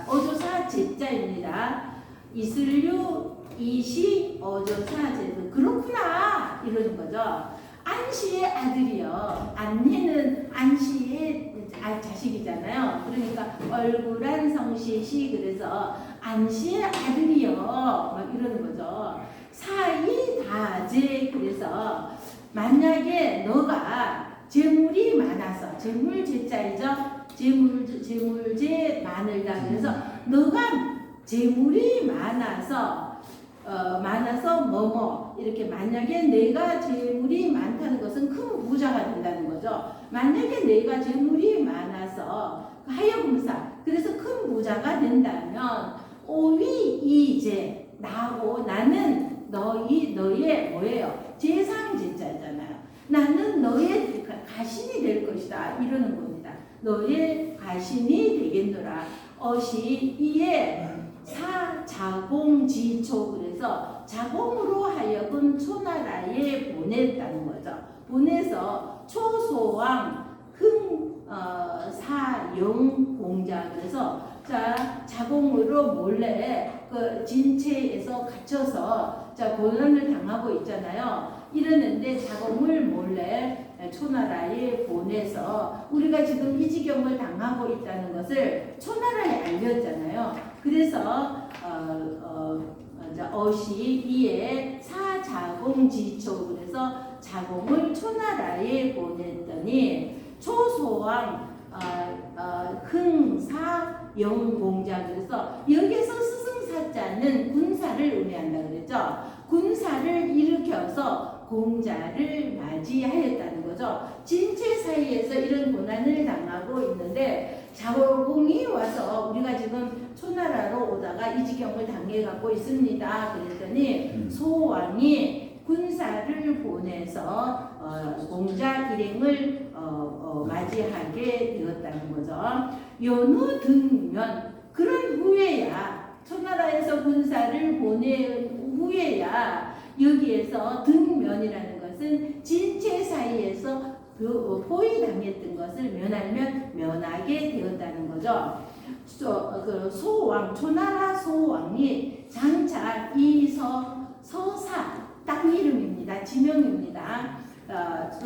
어조사 제자입니다. 이슬류 이시 어조사 제자 그렇구나 이러는 거죠. 안시의 아들이요. 안해는 안시의 자식이잖아요. 그러니까 얼굴한 성시시 그래서 안시의 아들이요. 막 이러는 거죠. 사이다제 그래서 만약에 너가 재물이 많아서 재물제자이죠. 재물제 많을다 그래서 너가 재물이 많아서 뭐뭐 이렇게 만약에 내가 재물이 많다는 것은 큰 부자가 된다는 거죠. 만약에 내가 재물이 많아서 하여금사 그래서 큰 부자가 된다면 오위이제 나고 나는 너의 뭐예요? 제상제자잖아요. 나는 너의 가신이 될 것이다 이러는 겁니다. 너의 가신이 되겠노라. 어시 이에 사자공지초 그래서 자공으로 하여금 초나라에 보냈다는 거죠. 보내서 초소왕 사영공자 그래서 자 자공으로 몰래 그 진체에서 갇혀서 자 고난을 당하고 있잖아요. 이러는데 자공을 몰래 초나라에 보내서 우리가 지금 이 지경을 당하고 있다는 것을 초나라에 알렸잖아요. 그래서 어시 이에 사자공지초 그래서 자공을 초나라에 보냈더니 초소왕 흥사영공자 그래서 여기서 스승사자는 군사를 의미한다 그랬죠. 군사를 일으켜서 공자를 맞이하였다는 거죠. 진체 사이에서 이런 고난을 당하고 있는데 자공이 와서 우리가 지금 초나라로 오다가 이 지경을 당해갖고 있습니다. 그랬더니 소왕이 군사를 보내서 공자 일행을 맞이하게 되었다는 거죠. 연후 등면 그런 후에야 초나라에서 군사를 보낸 후에야 여기에서 등면이라는 것은 진체 사이에서 포위당했던 것을 면하게 되었다는 거죠. 소왕 초나라 소왕이 장차 서사 땅 이름입니다. 지명입니다.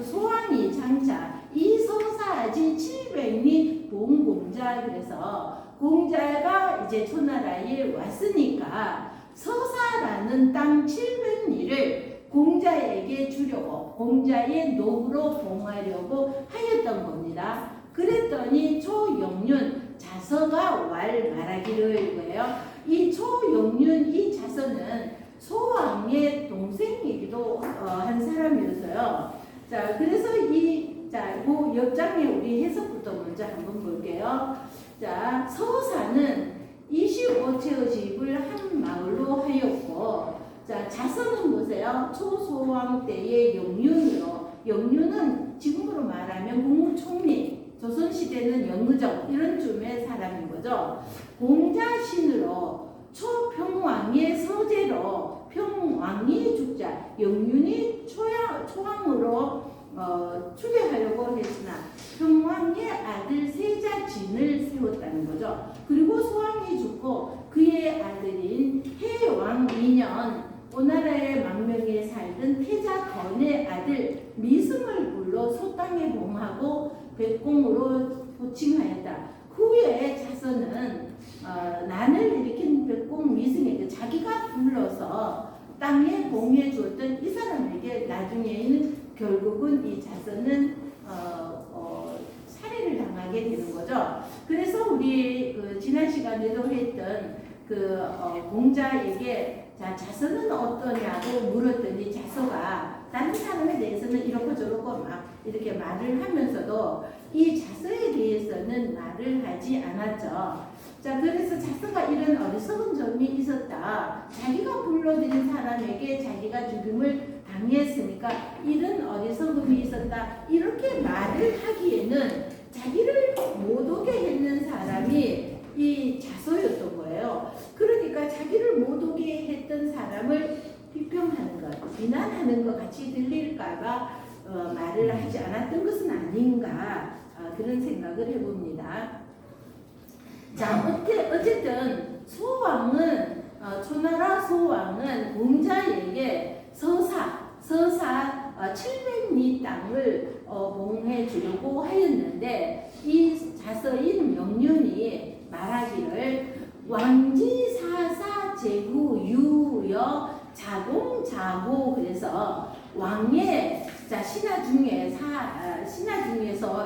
소왕이 장차 이서사지 700리 봉공자 그래서 공자가 이제 초나라에 왔으니까 서사라는 땅 700리를 공자에게 주려고 공자의 노후로 봉하려고 하였던 겁니다. 그랬더니 초영륜 자서가 말하기를 이거예요. 이 초영륜 이 자서는 소왕의 동생이기도 한 사람이었어요. 자 그래서 그 옆장에 우리 해석부터 먼저 한번 볼게요. 자 서사는 25채의 집을 한 마을로 하였고 자 자서는 보세요. 초소왕 때의 영륜으로 영륜은 지금으로 말하면 국무총리 조선시대는 영의정 이런 쯤의 사람인 거죠. 공자신으로 초평왕의 서재로 평왕이 죽자 영륜이 초왕으로 추대하려고 했으나 평왕의 아들 세자진을 세웠다는 거죠. 그리고 소왕이 죽고 그의 아들인 해왕 2년 오나라의 망명에 살던 태자건의 아들 미승을 불러 소땅에 봉하고 백공으로 호칭하였다. 후에 자서는 난을 일으킨 백공 미승에게 자기가 불러서 땅에 봉해 주었던 이 사람에게 나중에는 결국은 이 자서는 살해를 당하게 되는 거죠. 그래서 우리 지난 시간에도 했던 공자에게 자서는 어떠냐고 물었더니 자서가 다른 사람에 대해서는 이렇고 저렇고 막 이렇게 말을 하면서도 이 자서에 대해서는 말을 하지 않았죠. 자 그래서 자서가 이런 어리석은 점이 있었다. 자기가 불러들인 사람에게 자기가 죽임을 당했으니까 이런 어리석음이 있었다. 이렇게 말을 하기에는 자기를 못 오게 했는 사람이 이 자서 자서였던 거예요. 그러니까 자기를 못 오게 했던 사람을 비평하는 것, 비난하는 것 같이 들릴까봐 말을 하지 않았던 것은 아닌가 그런 생각을 해봅니다. 자, 어쨌든 소왕은 초나라 소왕은 공자에게 서사 700리 땅을 봉해 주려고 하였는데 이 자서인 명륜이 말하기를 왕지사사 제후 유여 자공자고 그래서 왕의 자 신하 중에서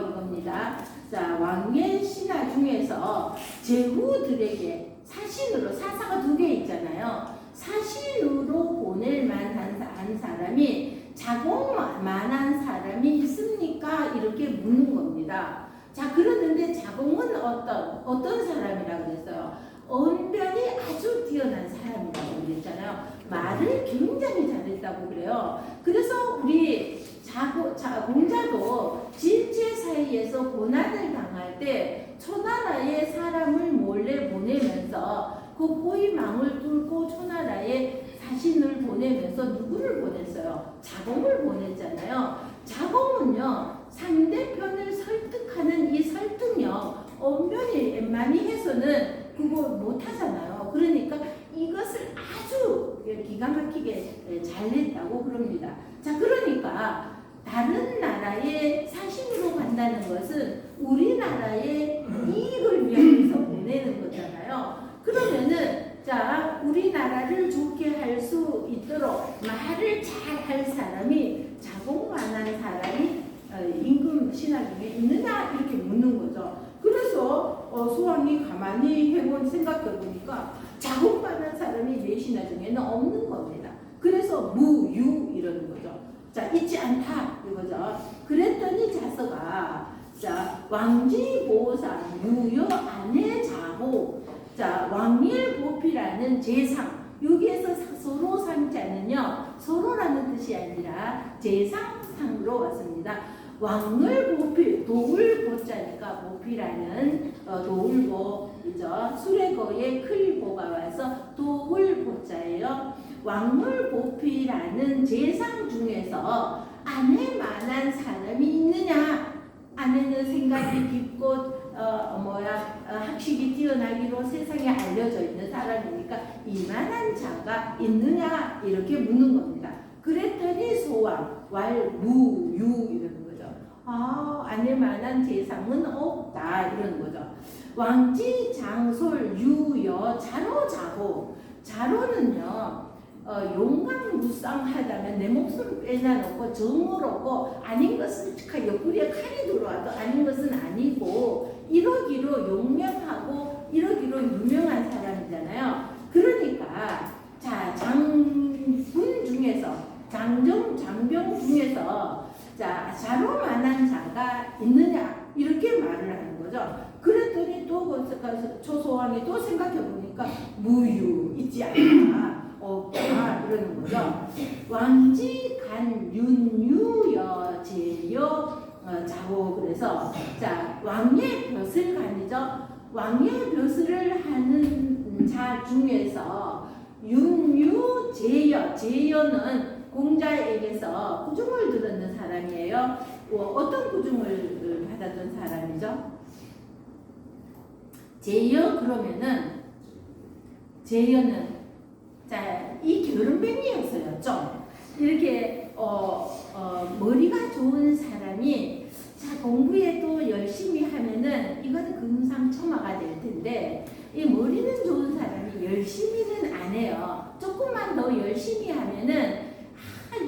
이겁니다. 자 왕의 신하 중에서 제후들에게 사신으로 사사가 2개 있잖아요. 사신으로 보낼 만한 사람이 자공만한 사람이 있습니까? 이렇게 묻는 겁니다. 자 그러는데 자공은 어떤 사람이라고 그랬어요? 언변이 아주 뛰어난 사람이라고 그랬잖아요. 말을 굉장히 잘했다고 그래요. 그래서 우리 공자도 진체 사이에서 고난을 당할 때 초나라의 사람을 몰래 보내면서 그 포위망을 뚫고 초나라에 사신을 보내면서 누구를 보냈어요? 자공을 보냈잖아요. 자공은요 상대편을 설득하는 이 설득력 언변이 많이 해서는 그거 못하잖아요. 그러니까 이것을 아주 기가 막히게 잘냈다고 그럽니다. 자 그러니까 다른 나라에 사신으로 간다는 것은 우리나라의 이익을 위해서 보내는 거잖아요. 그러면은 자 우리나라를 좋게 할 수 있도록 말을 잘 할 사람이 자공만한 사람이 임금 신하 중에 있느냐 이렇게 묻는 거죠. 그래서 소왕이 가만히 생각해 보니까 자공만한 사람이 내 신하 중에는 없는 겁니다. 그래서 무유 이러는 거죠. 자 있지 않다 이거죠. 그랬더니 자서가 자 왕지보상 유여 안해자호 자 왕일보피라는 제상 여기에서 서로 상자는요 서로라는 뜻이 아니라 제상상으로 왔습니다. 왕을 보필 도울 보자니까 보필하는 도울보이죠. 수레거에 클보가 와서 도울 보자예요. 왕을 보필하는 제상 중에서 아내만한 사람이 있느냐? 아내는 생각이 깊고 학식이 뛰어나기로 세상에 알려져 있는 사람이니까 이만한 자가 있느냐 이렇게 묻는 겁니다. 그랬더니 소왕 왈무유 이러는 거죠. 아내만한 재상은 없다 이러는 거죠. 왕지 장솔 유여 자로자고 자로는요 용광무쌍하다면 내 목숨 빼놔놓고 정오롭고 아닌 것은 옆구리에 칼이 들어와도 아닌 것은 아니고 이러기로 용명하고 이러기로 유명한 사람이잖아요. 그러니까 자 장군 중에서 장병 중에서 자 자로만한 자가 있느냐 이렇게 말을 하는 거죠. 그랬더니 또 초소왕이 또 생각해 보니까 무유 있지 않나 없다 이러는 거죠. 왕지 간 윤유여 제여 자고 그래서 자 왕의 벼슬 간이죠. 왕의 벼슬을 하는 자 중에서 윤유 제여는 공자에게서 구중을 들었는 사람이에요. 어떤 구중을 받았던 사람이죠? 제여 그러면은 제여는 자, 이 게으름뱅이였어요. 좀 이렇게 머리가 좋은 사람이 자 공부에도 열심히 하면은 이건 금상첨화가 될 텐데 이 머리는 좋은 사람이 열심히는 안 해요. 조금만 더 열심히 하면은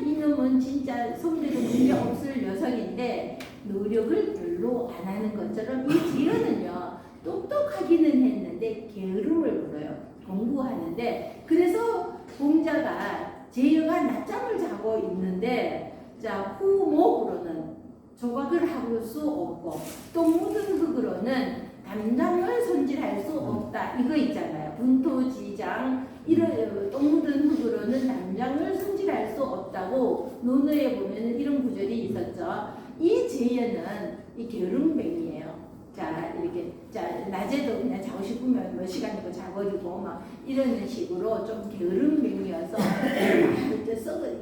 이놈은 진짜 성대도 문제 없을 녀석인데 노력을 별로 안 하는 것처럼 이 지연은요 똑똑하기는 했는데 게으름을 부려요. 공부하는데 그래서 공자가 제여가 낮잠을 자고 있는데 자 후목으로는 조각을 할 수 없고 또 묻은 흙으로는 담장을 손질할 수 없다 이거 있잖아요. 분토지장 이런 똥 묻은 흙으로는 담장을 손질할 수 없다고 논어에 보면 이런 구절이 있었죠. 이 제여는 이 게으름뱅이에요. 자 이렇게 자, 낮에도 그냥 자고 싶으면 몇 시간이고 자버리고 막 이런 식으로 좀 게으름뱅이어서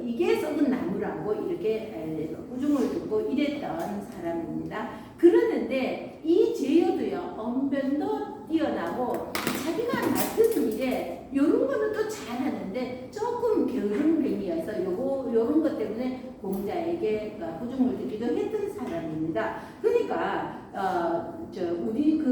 이게 썩은 나무라고 이렇게 우중을 두고 이랬던 사람입니다. 그러는데 이 제여도요, 언변도 뛰어나고 자기가 맡은 일에 요런 거는 또 잘하는데 조금 게으름뱅이여서 요런 것 때문에 공자에게 후중을 듣기도 했던 사람입니다. 그러니까 우리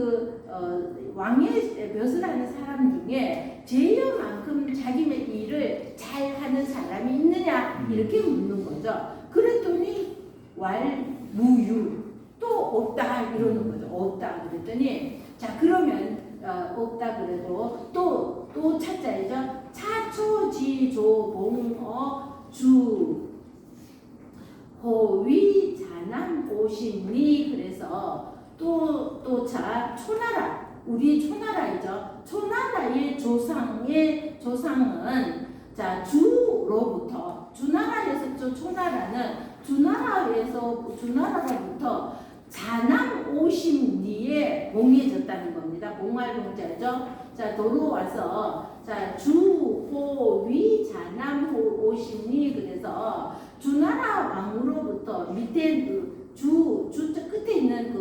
왕의 벼슬 하는 사람 중에 제여만큼 자기의 일을 잘하는 사람이 있느냐 이렇게 묻는 거죠. 그랬더니 왈무유 또 없다 이러는 거죠. 없다 그랬더니 자 그러면 없다 그래도 또 찾자야죠. 차초지조봉어 주 호위 자남 오십리 그래서 또자 초나라 우리 초나라이죠. 초나라의 조상은 자 주로부터 주나라에서 초나라는 주나라로부터 자남 50리에 봉해졌다는 겁니다. 봉할봉자죠. 자 도로 와서 자 주호위 자남 50리 그래서 주나라 왕으로부터 밑에 주 끝에 있는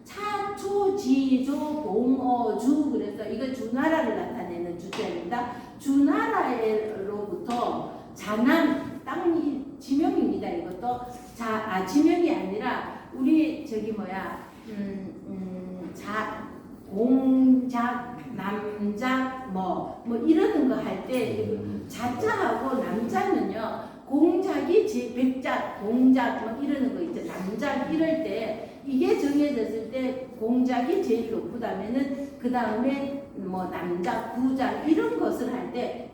차초지조 봉어주 그래서 이거 주나라를 나타내는 주자입니다. 주나라로부터 자남 땅 지명입니다. 이것도 지명이 아니라 우리 공작 남작 뭐 이러는 거 할 때 자자하고 남자는요 공작이 백작 공작 뭐 이러는 거 있죠. 남작 이럴 때 이게 정해졌을 때 공작이 제일 높다면은 그 다음에 뭐 남작 구작 이런 것을 할 때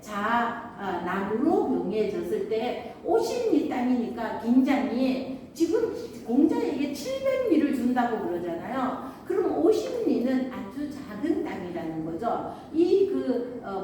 남으로 명해졌을 때 50리 땅이니까 굉장히 지금 공자에게 700리를 준다고 그러잖아요. 그럼 50리는 아주 작은 땅이라는 거죠.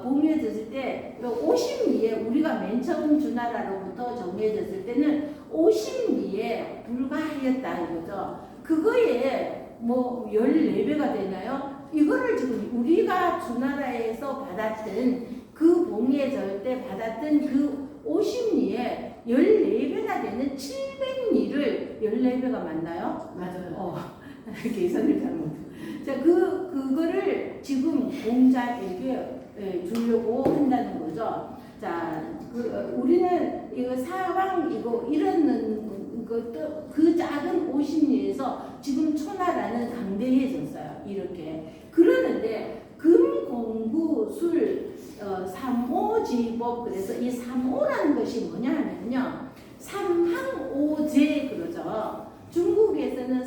봉해졌을 때 50리에 우리가 맨 처음 주나라로부터 정해졌을 때는 50리에 불과하였다 이거죠. 그거에 뭐 14배가 되나요? 이거를 지금 우리가 주나라에서 받았던 그 봉해질 때 받았던 그 50리에 14배가 되는 700리를 14배가 맞나요? 맞아요. 계산을 잘못. 자, 그거를 지금 공자에게 주려고 한다는 거죠. 자, 우리는 이거 사왕 이런 것도 그 작은 50리에서 지금 초나라는 강대해졌어요. 이렇게. 그러는데 금공구술 삼오지법 그래서 이 삼오라는 것이 뭐냐 하면요. 삼항오제 그러죠. 중국에서는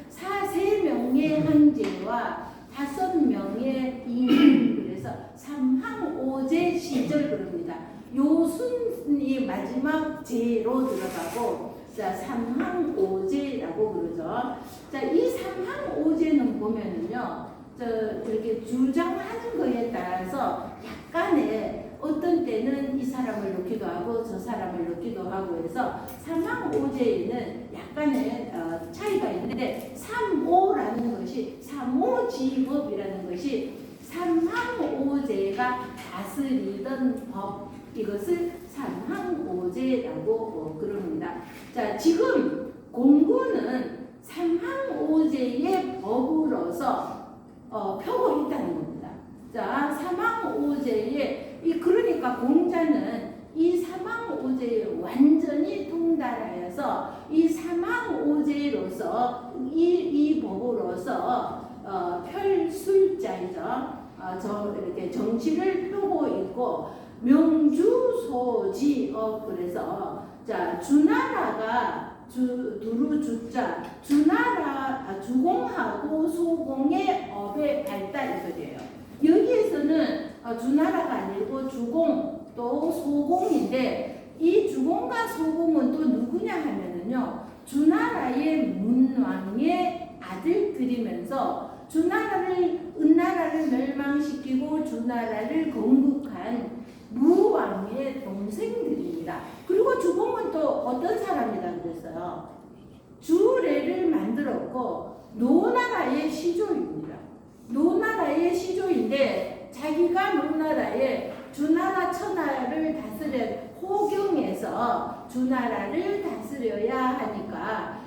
3명의 황제와 5명의 임금 그래서 삼항오제 시절 그럽니다. 요순이 마지막 제로 들어가고 자 삼항오제라고 그러죠. 자 이 삼항오제는 보면은요. 이렇게 주장하는 거에 따라서 약간의 어떤 때는 이 사람을 넣기도 하고 저 사람을 넣기도 하고 해서 삼항오제에는 약간의 차이가 있는데 삼오라는 것이 삼오지법이라는 것이 삼항오제가 다스리던 법 이것을 삼항오제라고 그럽니다. 자 지금 공구는 삼항오제의 법으로서 펴고 있다는 겁니다. 자, 삼항오제에 그러니까 공자는 이 삼항오제에 완전히 통달하여서 이 삼항오제로서 이 법으로서 펼술자이죠. 이렇게 정치를 펴고 있고 명주소지업 그래서 자 주나라가 두루 주자 주공하고 소공의 업의 발달 이거예요. 여기에서는 주나라가 아니고 주공 또 소공인데 이 주공과 소공은 또 누구냐 하면은요 주나라의 문왕의 아들들이면서 은나라를 멸망시키고 주나라를 건국한 무왕의 동생들입니다. 그리고 주공은 또 어떤 사람이라 그랬어요? 주례를 만들었고 노나라의 시조입니다. 노나라의 시조인데 자기가 노나라의 주나라 천하를 다스려 호경에서 주나라를 다스려야 하니까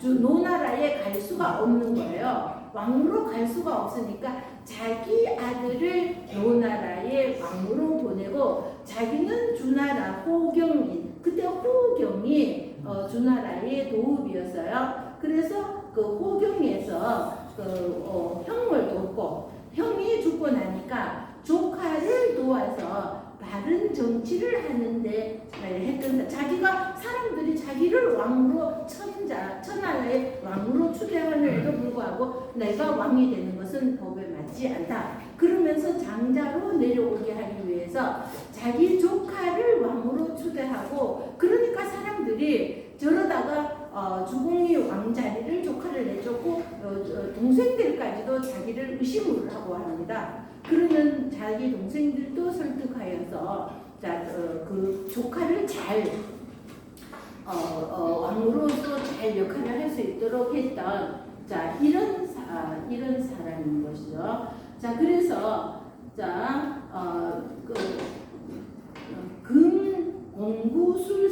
노나라에 갈 수가 없는 거예요. 왕으로 갈 수가 없으니까 자기 아들을 노나라의 왕으로 보내고 자기는 주나라 호경인, 그때 호경이 주나라의 도읍이었어요. 그래서 그 호경에서 형을 돕고 형이 죽고 나니까 조카를 도와서 바른 정치를 하는데 했던, 자기가 사람들이 자기를 왕으로 천하의 왕으로 추대하는데도 불구하고 내가 왕이 되는 것은 법에 맞지 않다. 그러면서 장자로 내려오게 하기 위해서 자기 조카를 왕으로 추대하고, 그러니까 사람들이 저러다가 주공이 왕자리를 조카를 내줬고 동생들까지도 자기를 의심을 하고 합니다. 그러면 자기 동생들도 설득하여서 그 조카를 잘 왕으로서 잘 역할을 할 수 있도록 했던 이런 사람인 것이죠. 자, 그래서 금 공구 술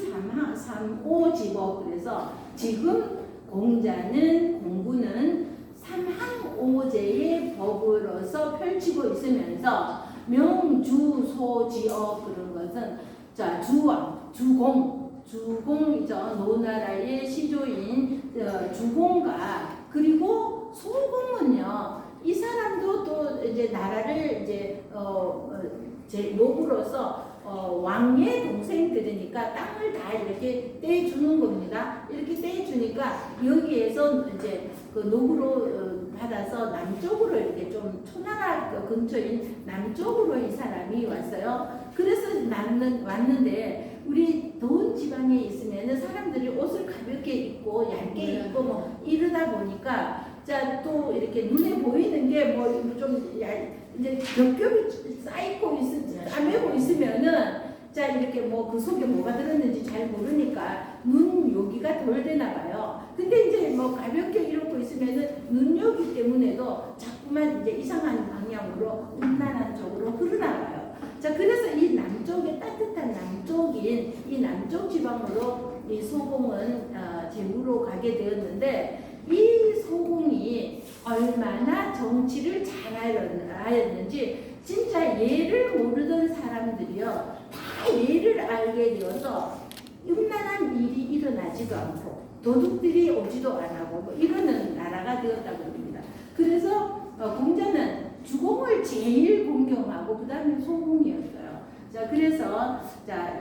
삼오 지법, 그래서 지금 공구는 삼항오제의 법으로서 펼치고 있으면서 명주소지어, 그런 것은 주왕, 주공이죠. 노나라의 시조인 주공과, 그리고 소공은요, 이 사람도 또 이제 나라를 이제 제 노부로서 왕의 동생들이니까 땅을 다 이렇게 떼주는 겁니다. 이렇게 떼주니까 여기에서 이제 그 노부로 받아서 남쪽으로 이렇게 좀 초나라 근처인 남쪽으로 이 사람이 왔어요. 그래서 왔는데 우리 더운 지방에 있으면은 사람들이 옷을 가볍게 입고 얇게 입고 뭐 이러다 보니까 또 이렇게 눈에 보이는 게 뭐 좀 이제 겹겹이 쌓이고 싸매고 있으면은 이렇게 뭐 그 속에 뭐가 들었는지 잘 모르니까 눈 요기가 덜 되나 봐요. 근데 이제 뭐 가볍게 이러고 있으면은 눈 요기 때문에도 자꾸만 이제 이상한 방향으로 음란한 쪽으로 흐르나봐요. 그래서 이 남쪽에 따뜻한 남쪽인 이 남쪽 지방으로 이 소공은 제후로 가게 되었는데, 이 소공이 얼마나 정치를 잘하였는지 진짜 예를 모르던 사람들이요 다 예를 알게 되어서 음란한 일이 일어나지도 않고 도둑들이 오지도 않고 뭐 이러는 나라가 되었다고 합니다. 그래서 공자는 주공을 제일 공경하고 그 다음에 소공이었어요. 그래서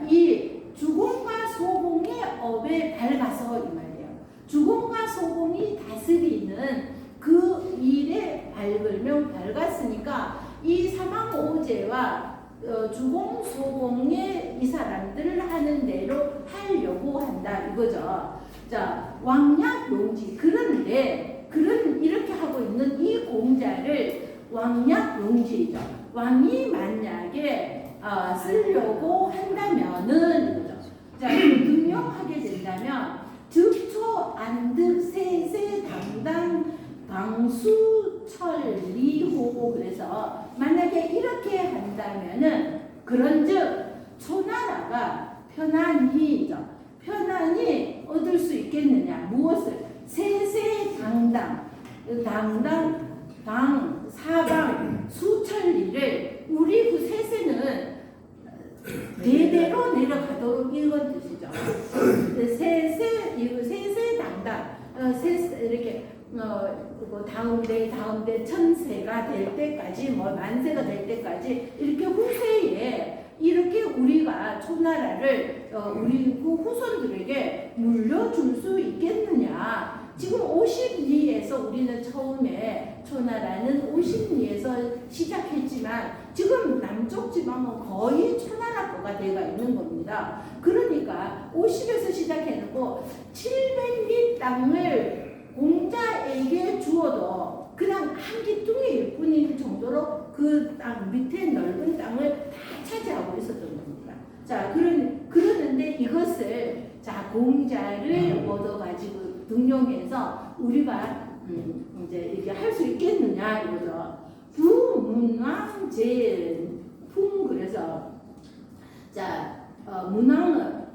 이 주공과 소공의 업에 밝아서 이 말이에요. 주공과 소공이 다스리는 그 일에 밝았으니까 이 사망오제와 주공, 소공의 이 사람들을 하는 대로 하려고 한다 이거죠. 왕약용지, 그런데 이렇게 하고 있는 이 공자를 왕약용지죠. 왕이 만약에 쓰려고 한다면은 이거죠. 등용하게 된다면 득초 안득 세세 당당 방수철리호, 그래서 만약에 이렇게 한다면은 그런즉 초나라가 편안히 얻을 수 있겠느냐, 무엇을? 세세당당, 당 사방 수천리를, 우리 그 세세는 대대로 내려가도록 이런 뜻이죠. 세세당당, 이렇게 다음대 천세가 될 때까지, 뭐 만세가 될 때까지 이렇게 후세에 이렇게 우리가 초나라를 우리 그 후손들에게 물려줄 수 있겠느냐. 지금 50리에서 우리는 처음에 초나라는 50리에서 시작했지만 지금 남쪽 지방은 거의 초나라 거가 되어 있는 겁니다. 그러니까 50에서 시작해놓고 700리 땅을 공자에게 주어도 그냥 한 기둥일 뿐일 정도로 그 땅 밑에 넓은 땅을 다 차지하고 있었던 겁니다. 그러는데 이것을 공자를 얻어가지고 등용해서 우리가 이제 이렇게 할 수 있겠느냐 이거죠. 부문왕제풍 그래서 자 문왕은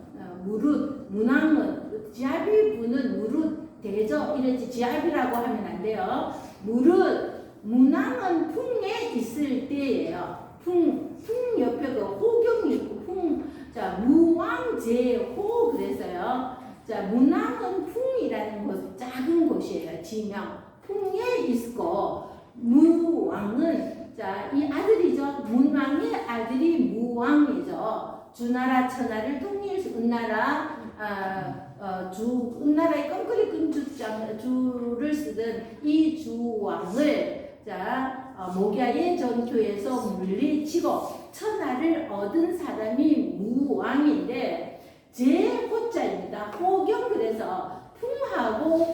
문왕은 지압이 부는 무릇 대저 이랬지 지압이라고 하면 안 돼요. 문왕은 풍에 있을 때예요. 풍 옆에 그 호경이 있고 자 무왕제호 그래서요. 자 문왕은 풍이라는 곳 작은 곳이에요. 지명 풍에 있고 무왕은 자 이 아들이죠. 문왕의 아들이 무왕이죠. 주나라 천하를 통일해서 은나라의 끈끈이 끈 주를 쓰던 이 주왕을 목야의 전투에서 물리치고 천하를 얻은 사람이 무왕인데 제호자입니다. 호경 그래서 풍하고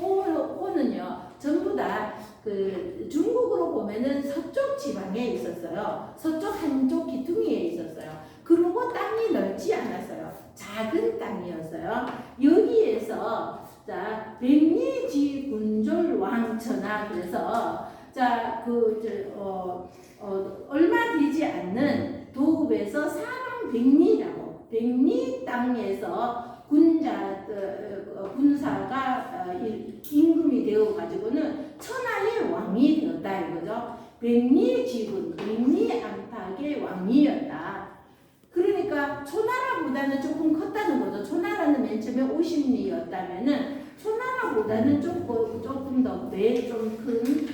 호는요 전부 다 그 중국으로 보면은 서쪽 지방에 있었어요. 서쪽 한쪽 기퉁이에 있었어요. 그리고 땅이 넓지 않았어요. 작은 땅이었어요. 여기에서 자 백리지 군졸 왕천하 그래서 얼마 되지 않는 도읍에서 사방 백리 땅에서 군사가 임금이 되어 가지고는 천하의 왕이 되었다 이거죠. 백리지군, 백리 안팎의 왕이었다. 그러니까 초나라보다는 조금 컸다는 거죠. 초나라는 맨 처음에 50리였다면은 초나라보다는 조금 더 배 좀 큰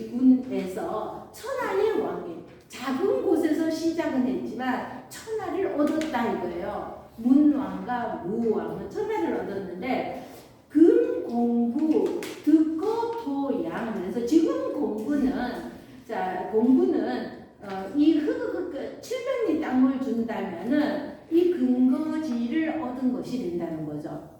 백리지군에서 천하의 왕이 작은 곳에서 시작은 했지만 천하를 얻었다 이거예요. 문왕과 무왕은 천하를 얻었는데 금공부 득거 토양 그래서 지금 공부는 이 700리 땅을 준다면은 이 근거지를 얻은 것이 된다는 거죠.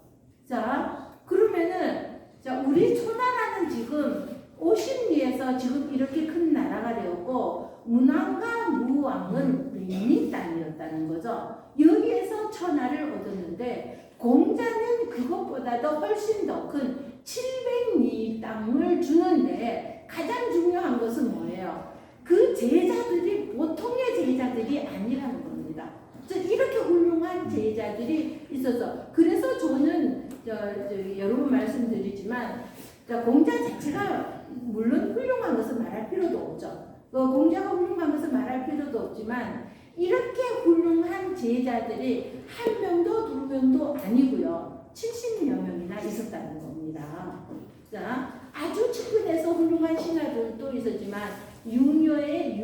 자 그러면은 우리 초나라는 지금 50리에서 지금 이렇게 큰 나라가 되었고 문왕과 무왕은 백리 땅이었다는 거죠. 여기에서 천하를 얻었는데 공자는 그것보다도 훨씬 더 큰 700리 땅을 주는데 가장 중요한 것은 뭐예요? 그 제자들이 보통의 제자들이 아니라는 겁니다. 이렇게 훌륭한 제자들이 있어서 그래서 저는 여러 번 말씀드리지만 공자 자체가 물론 훌륭한 것은 말할 필요도 없죠. 공자가 훌륭한 것은 말할 필요도 없지만 이렇게 훌륭한 제자들이 한 명도 두 명도 아니고요. 70여 명이나 있었다는 겁니다. 자, 아주 측근에서 훌륭한 신하들도 있었지만 융예의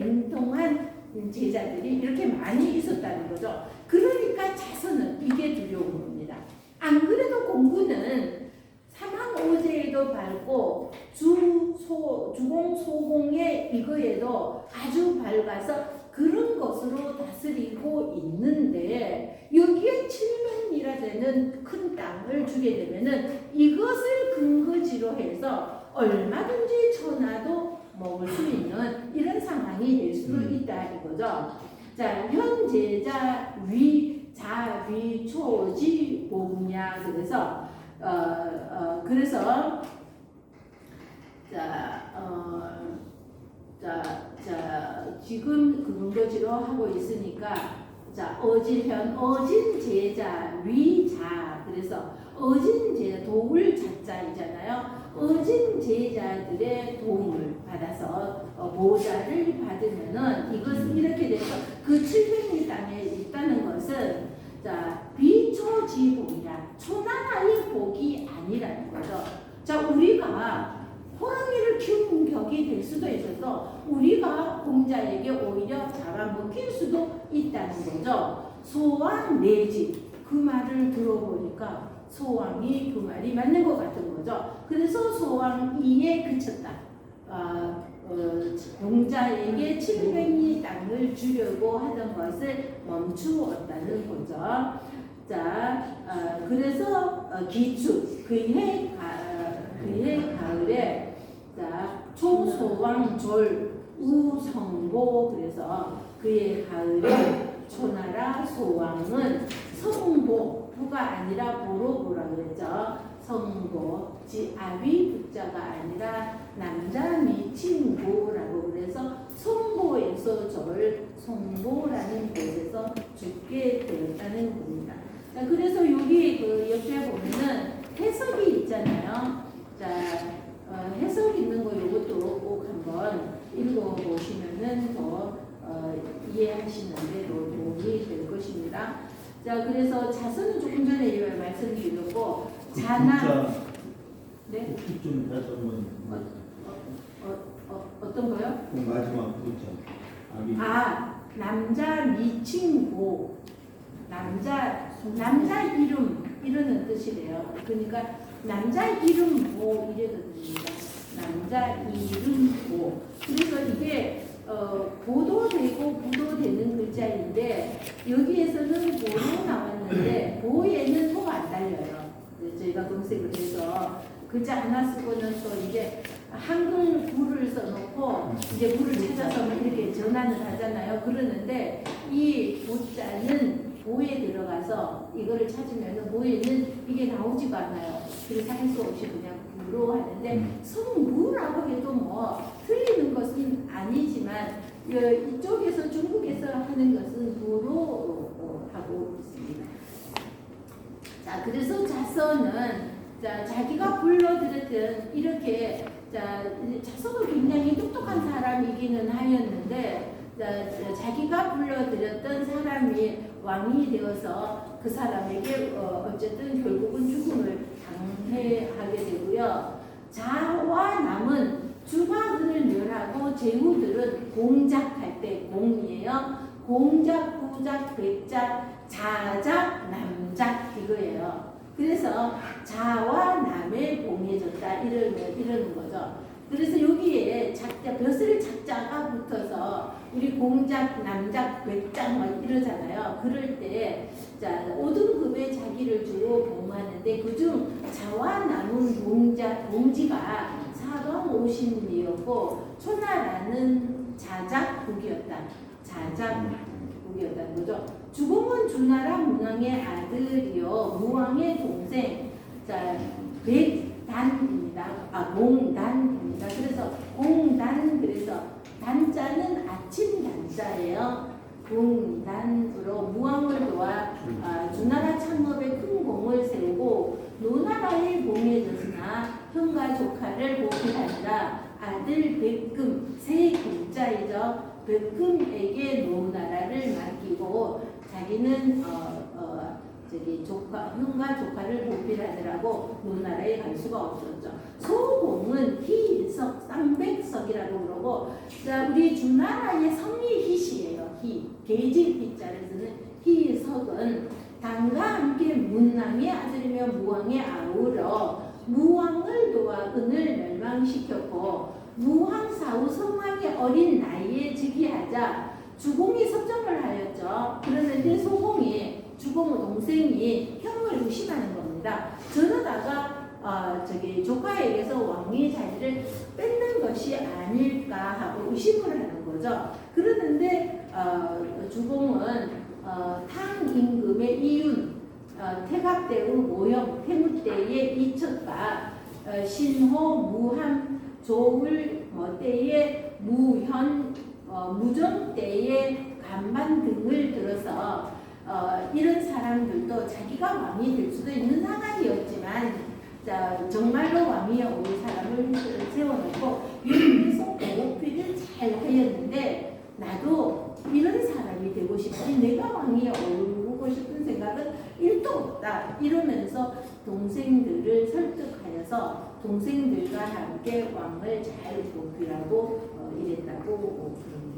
융통한 제자들이 이렇게 많이 있었다는 거죠. 그러니까 자선은 이게 두려운 겁니다. 안 그래도 공부는 사망오제에도 밝고 주공 소공의 이거에도 아주 밝아서 그런 것으로 다스리고 있는데 여기에 700리라 되는 큰 땅을 주게 되면은 이것을 근거지로 해서 얼마든지 천하도 먹을 수 있는 이런 상황이 될 수도 있다 이거죠. 자, 현재자 위자위 초지 공야 그래서 그래서 지금 근거지로 하고 있으니까 어진 제자 위자 그래서 어진 제자 도울 자자이잖아요. 어진 제자들의 도움을 받아서 보호자를 받으면은 이것은 이렇게 돼서 그 700리 땅에 있다는 것은 비초지복이야. 초나라의 복이 아니라는 거죠. 우리가 호랑이를 키우는 격이 될 수도 있어서 우리가 공자에게 오히려 잡아먹힐 수도 있다는 거죠. 소왕 내지 그 말을 들어보니까 소왕이 그 말이 맞는 것 같은 거죠. 그래서 소왕이에 그쳤다. 공자에게 700리 땅을 주려고 하던 것을 멈추었다는 거죠. 그래서 기축 그해 가을에 초소왕졸 우성보 그래서 그의 가을에 초나라 소왕은 성보, 부가 아니라 보로보라고 그랬죠. 성보, 아비 부자가 아니라 남자 미친 보라고 그래서 송보에서 저를 송보라는 곳에서 죽게 되었다는 겁니다. 자, 그래서 여기 그 옆에 보면은 해석이 있잖아요. 자, 해석 있는 거 이것도 꼭 한번 읽어보시면은 더 이해하시는데 더 도움이 될 것입니다. 자, 그래서 자선은 조금 전에 말씀드렸고, 자나, 네? 좀 다시 한번. 어떤 거요? 마지막 글자. 남자 미친 고, 남자 이름 이러는 뜻이래요. 그러니까 남자 이름 고 이래거든요. 남자 이름 고. 그래서 이게 보도되고 부도되는 글자인데 여기에서는 보로 나왔는데 보에는 소가 안 달려요. 저희가 검색을 해서 글자 하나 쓰고는 또 이제 한글 구를 써놓고 이제 구를 찾아서 뭐 이렇게 전환을 하잖아요. 그러는데 이 보자는 보에 들어가서 이거를 찾으면 보에는 이게 나오지가 않아요. 그래서 할 수 없이 그냥 구로 하는데 성구라고 해도 뭐 틀리는 것은 아니지만 이쪽에서 중국에서 하는 것은 구로 하고 있습니다. 자, 그래서 자서는 자기가 불러들었던 이렇게 자서가 굉장히 똑똑한 사람이기는 하였는데 자기가 불러들였던 사람이 왕이 되어서 그 사람에게 어쨌든 결국은 죽음을 당해하게 되고요. 자와 남은 주가 그를 멸하고 제후들은 공작할 때 공이에요. 공작, 부작, 백작, 자작, 남작 이거예요. 그래서 자와 남에 봉해졌다 이러는 거죠. 그래서 여기에 벼슬 작자가 붙어서 우리 공작, 남작, 백작 막 이러잖아요. 그럴 때 5등급의 자기를 주고 봉하는데 그중 자와 남은 봉지가 사광오신이었고 초나라는 자작국이었다. 자작국이었다는 거죠. 주공은 주나라 문왕의 아들이요 무왕의 동생 백단입니다. 몽단입니다. 그래서 공단 그래서 단자는 아침 단자예요. 공단으로 무왕을 도와 주나라 창업에 큰 공을 세우고 노나라에 봉해졌으나 형과 조카를 보필하니라 아들 백금 세 금자이죠. 백금에게 노나라를 맡기고 자기는 형과 조카를 보필하느라고 노나라에 갈 수가 없었죠. 소공은 희석, 쌍백석이라고 그러고, 우리 주나라의 성이 희시예요. 계질 희자를 쓰는 희석은 당과 함께 문왕의 아들이며 무왕의 아우러 무왕을 도와 은을 멸망시켰고 무왕 사후 성왕의 어린 나이에 즉위하자 주공이 섭정을 하였죠. 그러는데 소공이 주공의 동생이 형을 의심하는 겁니다. 저러다가 조카에게서 왕의 자리를 뺏는 것이 아닐까 하고 의심을 하는 거죠. 그러는데 주공은 탕 임금의 이윤, 태갑대의 모형, 태무때의 이첩가, 신호, 무함, 조울 때의 무현, 무정 때의 간만 등을 들어서 이런 사람들도 자기가 왕이 될 수도 있는 상황이었지만 정말로 왕이 올 사람을 세워놓고 위에서 보호필을 잘 하였는데 나도 이런 사람이 되고 싶지 내가 왕이 오르고 싶은 생각은 1도 없다 이러면서 동생들을 설득하여서 동생들과 함께 왕을 잘 보필하고 이랬다고 그럽니다.